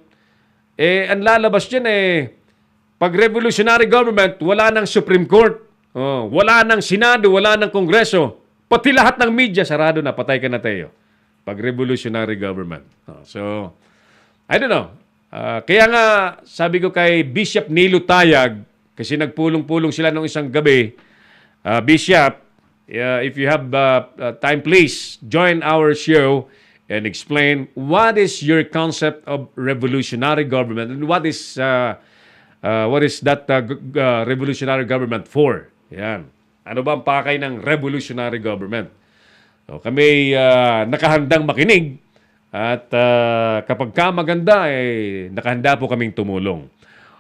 ang lalabas dyan pag revolutionary government, wala ng Supreme Court. Wala ng Senado, wala ng Kongreso. Pati lahat ng media, sarado na. Patay ka na tayo. Pag revolutionary government. So, I don't know. Kaya nga, sabi ko kay Bishop Nilo Tayag, kasi nagpulong-pulong sila nung isang gabi, Bishop, if you have time, please join our show and explain what is your concept of revolutionary government and what is that revolutionary government for? Yan. Ano ba ang pakay ng revolutionary government? So, kami nakahandang makinig at kapag ka maganda, nakahanda po kaming tumulong.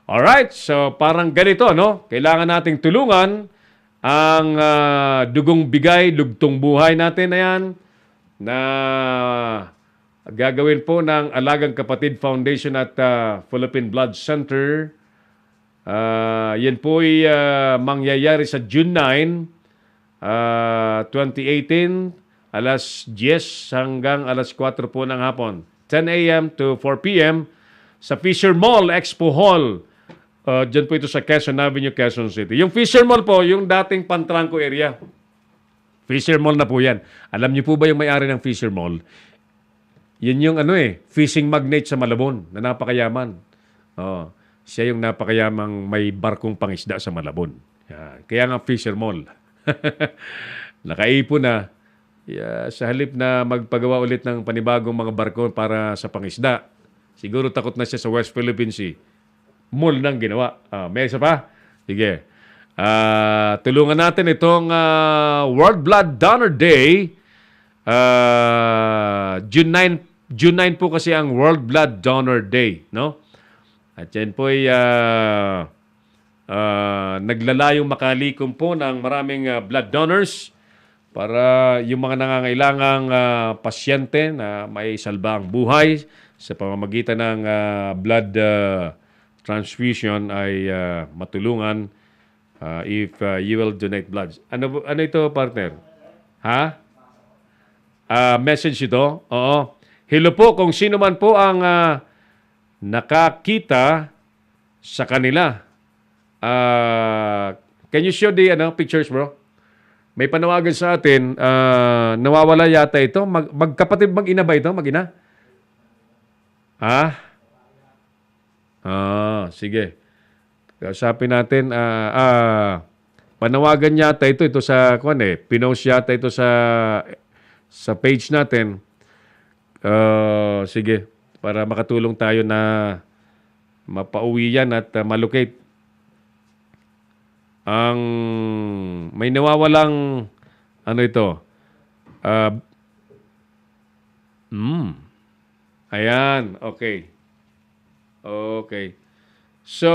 Alright, so parang ganito, no? Kailangan nating tulungan ang dugong bigay, lugtong buhay natin na yan na gagawin po ng Alagang Kapatid Foundation at Philippine Blood Center. Yan po ay mangyayari sa June 9, 2018, alas 10 hanggang alas 4 po ng hapon. 10 a.m. to 4 p.m. sa Fisher Mall Expo Hall. Diyan po ito sa Quezon Avenue, Quezon City. Yung Fisher Mall po, yung dating Pantranco area. Fisher Mall na po yan. Alam niyo po ba yung may-ari ng Fisher Mall? Yan yung fishing magnate sa Malabon na napakayaman. Siya yung napakayamang may barkong pangisda sa Malabon. Yan. Kaya nga Fisher Mall. Nakaipon na sa halip na magpagawa ulit ng panibagong mga barko para sa pangisda. Siguro takot na siya sa West Philippine Sea. Mall nang ginawa. May isa pa? Sige. Tulungan natin itong World Blood Donor Day. June 9 po kasi ang World Blood Donor Day, no? At yan po ay naglalayong makalikom po ng maraming blood donors para yung mga nangangailangang pasyente na may salba ang buhay sa pamamagitan ng blood transfusion ay matulungan if you will donate blood. Ano ito, partner? Ha? Message ito? Oo. Hello po kung sino man po ang nakakita sa kanila. Can you show the pictures, bro? May panawagan sa atin, nawawala yata ito. Magkapatid, mag-ina ba ito? Mag-ina? Sige. Kausapin natin. Panawagan yata ito sa pinost yata ito sa page natin. Sige. Para makatulong tayo na mapauwi yan at malocate. Ang may nawawalang ito? Ayan, okay. Okay. So,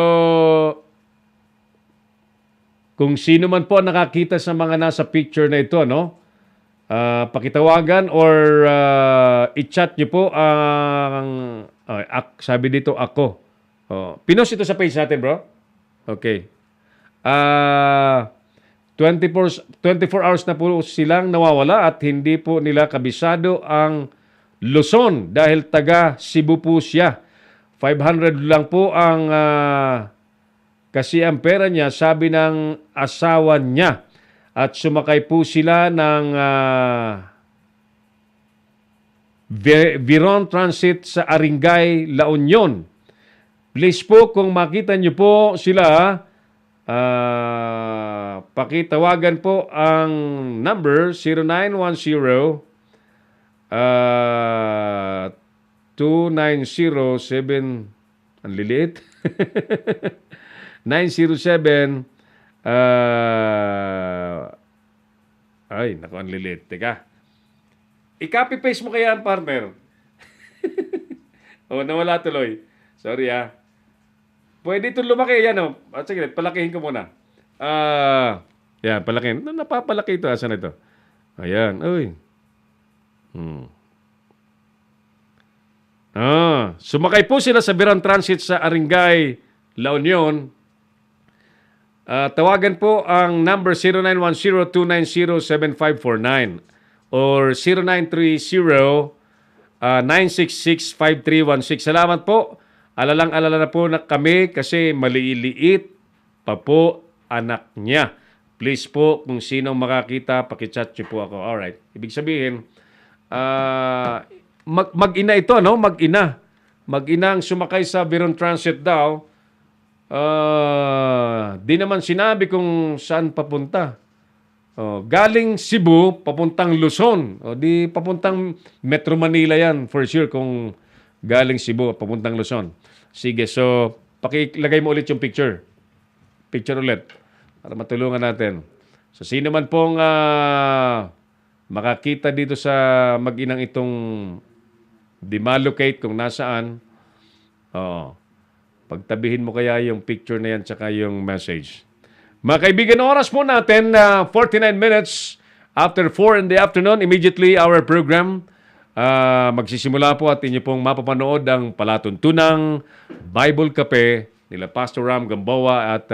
kung sino man po nakakita sa mga nasa picture na ito, pakitawagan or i-chat niyo po ang sabi dito ako. Pinost ito sa page natin, bro. Okay. 24 hours na po silang nawawala at hindi po nila kabisado ang Luzon dahil taga Cebu po siya. 500 lang po ang kasi ang pera niya sabi ng asawa niya at sumakay po sila ng Viron Transit sa Aringay, La Union. Please po, kung makita niyo po sila, pakitawagan po ang number 0910 2907, ang liliit, 907, ay, naku, ang liliit. Teka. I-copy-paste mo kaya ang partner. Nawala tuloy. Sorry Pwede ito lumaki. Yan sige, palakihin ko muna. Yan, palakihin. Napapalaki ito. Asan ito? Ayan. Uy. Sumakay po sila sa Viron Transit sa Aringay, La Union. Tawagan po ang number 0910-290-7549 or 0930-966-5316. Salamat po. Alalang-alala na po na kami kasi maliliit pa po anak niya. Please po, kung sinong makakita, pakichat niyo po ako. Alright. Ibig sabihin, mag-ina ito, no? Mag-ina. Mag-ina ang sumakay sa Viron Transit daw. Di naman sinabi kung saan papunta. Galing Cebu, papuntang Luzon. Di papuntang Metro Manila yan, for sure, kung galing Cebu, papuntang Luzon. Sige, so, pakilagay mo ulit yung picture. Picture ulit. Para matulungan natin. So, sino man pong makakita dito sa mag-inang itong demalocate kung nasaan, pagtabihin mo kaya yung picture na yan tsaka yung message. Mga kaibigan, oras po natin, 49 minutes after 4 in the afternoon, immediately our program magsisimula po at inyo pong mapapanood ang palatuntunang Bible Cafe nila Pastor Ram Gamboa at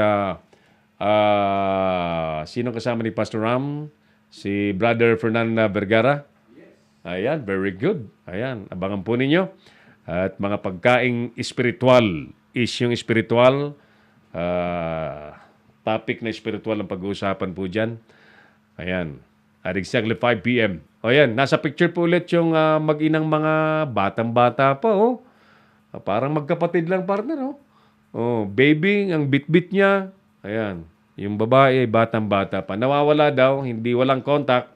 sino kasama ni Pastor Ram? Si Brother Fernando Vergara. Ayan, very good. Ayan, abangan po ninyo. At mga pagkaing espiritual, isyong espiritual, topic na espiritual ang pag-uusapan po dyan. Ayan, at exactly 5 p.m. O yan, nasa picture po ulit yung mag-inang mga batang-bata pa. Parang magkapatid lang, partner. Baby, ang bit-bit niya. Ayan, yung babae ay batang-bata pa. Nawawala daw, walang contact.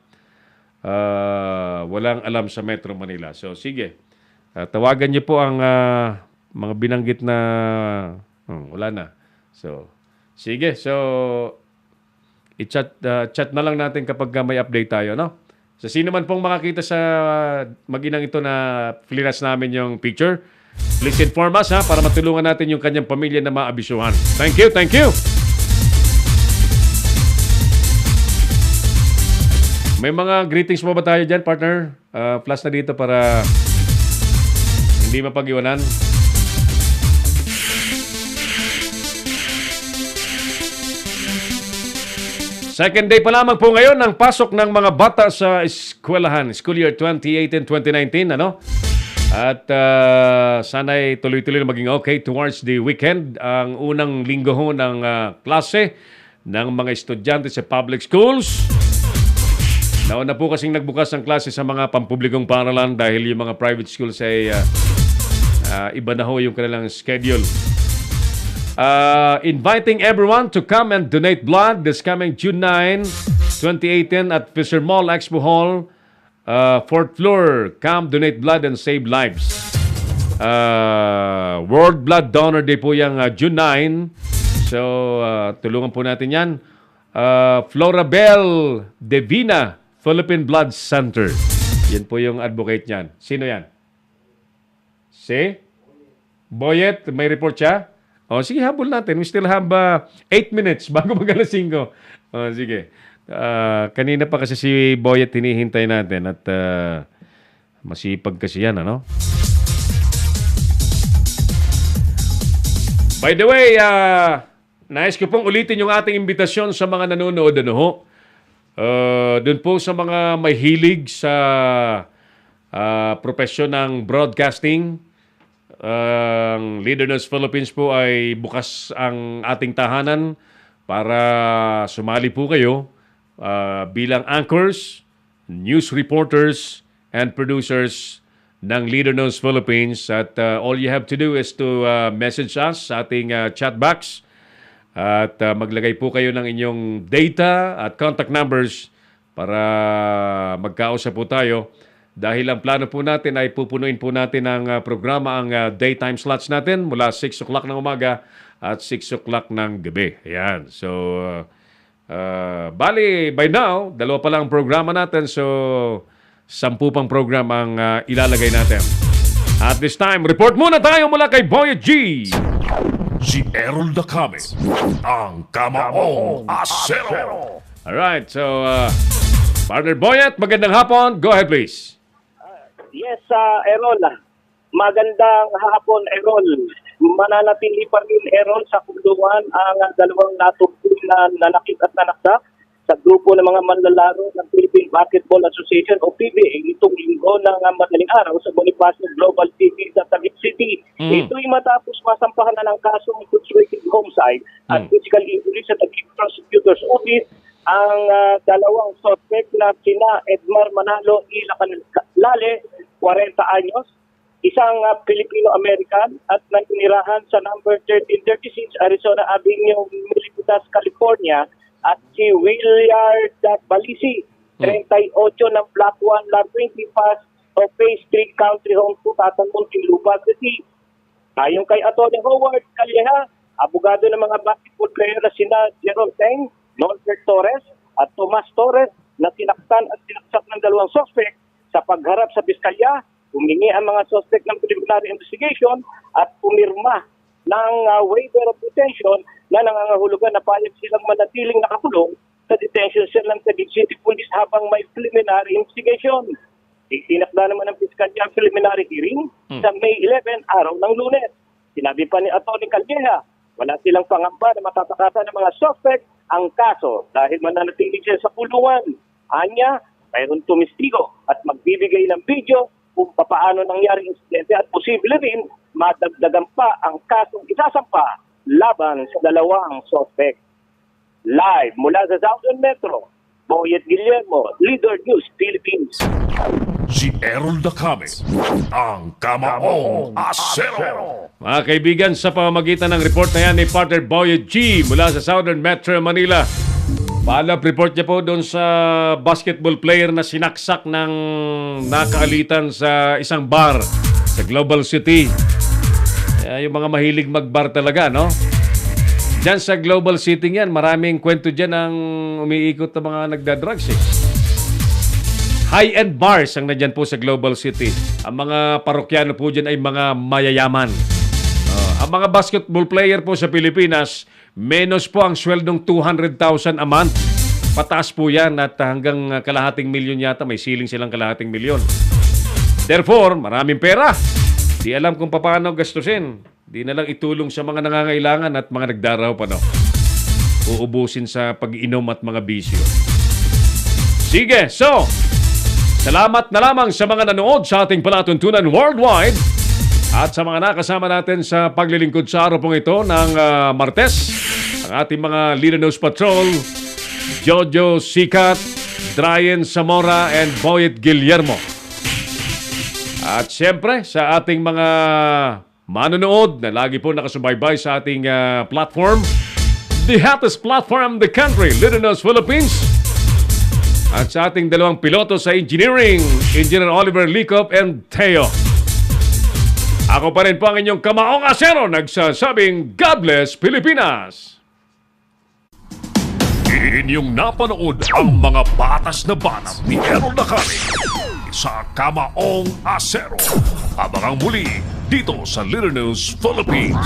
Walang alam sa Metro Manila. So, sige. Tawagan niyo po ang mga binanggit na wala na. So, sige. So, chat na lang natin kapag may update tayo, no? So, sino man pong makakita sa mag-inang ito na flinas namin yung picture, please inform us para matulungan natin yung kanyang pamilya na maabisuhan. Thank you, thank you! May mga greetings mo ba tayo dyan, partner? Plus na dito para hindi mapag-iwanan. Second day pa lamang po ngayon ang pasok ng mga bata sa eskwelahan. School year 2018-2019, ano? At sana'y tuloy-tuloy na maging okay towards the weekend. Ang unang linggo ho ng klase ng mga estudyante sa public schools. Nauna po kasing nagbukas ang klase sa mga pampublikong paaralan dahil yung mga private schools ay iba na ho yung kanilang schedule. Inviting everyone to come and donate blood this coming June 9, 2018 at Fisher Mall Expo Hall, 4th floor. Come, donate blood and save lives. World Blood Donor Day po yung June 9. So, tulungan po natin yan. Florabel Divina Philippine Blood Center. Yan po yung advocate niyan. Sino yan? Si Boyet, may report siya? Sige, habol natin. We still have 8 minutes bago mag-alas 5. Sige. Kanina pa kasi si Boyet hinihintay natin at masipag kasi yan, ano? By the way, nais ko pong ulitin yung ating imbitasyon sa mga nanonood, ano ho? Doon po sa mga may hilig sa profesyon ng broadcasting, Ang Leader News Philippines po ay bukas ang ating tahanan para sumali po kayo bilang anchors, news reporters, and producers ng Leader News Philippines. At all you have to do is to message us sa ating chat box at maglagay po kayo ng inyong data at contact numbers para magkausap po tayo. Dahil ang plano po natin ay pupunuin po natin ang programa, ang daytime slots natin mula 6 o'clock ng umaga at 6 o'clock ng gabi. Ayan. So, bali, by now, 2 pa lang ang programa natin. So, 10 pang program ang ilalagay natin. At this time, report muna tayo mula kay Boyet G. Si Errol Dacame, ang Kamaong Asero. Alright, so, Partner Boyet, magandang hapon. Go ahead, please. Yes, Errol. Magandang hapon, Errol. Mananatili pa rin, Errol, sa kulungan ang dalawang natutunan na nanakit at nanaksak sa grupo ng mga manlalaro ng Philippine Basketball Association o PBA itong linggo ng madaling araw sa Bonifacio Global City sa Taguig City. Ito'y matapos masampahan na ng kasong constructive homicide at physical injury sa Taguig Prosecutor's Office ang dalawang suspect na sina Edmar Manalo Ilacanlale, 40 anyos, isang Filipino-American at nanirahan sa number 1336 Arizona Avenue, Milipitas, California, at si Willard Balisi, 38 ng Block 1, Lot 20, Pass o Phase 3 Country Home, Tatan, Muntinlupa City. Ayon kay Atty. Howard Calleja, abogado ng mga basketball player na sina Jerome Teng, Norbert Torres at Tomas Torres na sinaktan at sinaksak ng dalawang suspect sa pagharap sa piskalya, humingi ang mga suspect ng preliminary investigation at pumirma ng waiver of detention na nangangahulugan na payag silang manatiling nakakulong sa detention cell ng Taguig City Police habang may preliminary investigation. Itinakda naman ng piskalya ang preliminary hearing sa May 11, araw ng Lunes. Sinabi pa ni Atty. Calleja, wala silang pangamba na matatakasan ng mga suspect ang kaso dahil mananatili siya sa kulungan. Anya, mayroon tumistigo at magbibigay ng video kung paano nangyari insidente at posible rin madagdagan pa ang kasong isasampa laban sa dalawang suspect. Live mula sa Southern Metro, Boyet Guillermo, Leader News Philippines. Si Errol Dacame, ang Kamaong Asero. Mga kaibigan, sa pamamagitan ng report na yan ni Partner Boyet G mula sa Southern Metro Manila, paalap report niya po doon sa basketball player na sinaksak ng nakaalitan sa isang bar sa Global City. Yung mga mahilig mag-bar talaga, no? Diyan sa Global City yan, maraming kwento dyan ang umiikot na mga nagda-drugs eh. High-end bars ang nandyan po sa Global City. Ang mga parokyano po dyan ay mga mayayaman. Ang mga basketball player po sa Pilipinas, menos po ang sweldong 200,000 a month. Pataas po yan at hanggang kalahating milyon yata. May ceiling silang kalahating milyon. Therefore, maraming pera. Di alam kung paano gastusin. Di na lang itulong sa mga nangangailangan at mga nagdaraw pa, no? Uubusin sa pag-inom at mga bisyo. Sige, so, salamat na lamang sa mga nanood sa ating palatuntunan worldwide at sa mga nakasama natin sa paglilingkod sa araw pong ito ng Martes. Ang ating mga Leader News Patrol, Jojo Sikat, Dryan Zamora, and Boyet Guillermo. At siyempre, sa ating mga manonood na lagi po nakasubaybay sa ating platform, the hottest platform in the country, Leader News Philippines. At sa ating dalawang piloto sa engineering, Engineer Oliver Licop and Teo. Ako pa rin po ang inyong Kamaong Asero, nagsasabing God bless Pilipinas! Inyong napanood ang mga batas na banat ni Errol Dacame sa Kamaong Asero. Abangang muli dito sa Leader News Philippines.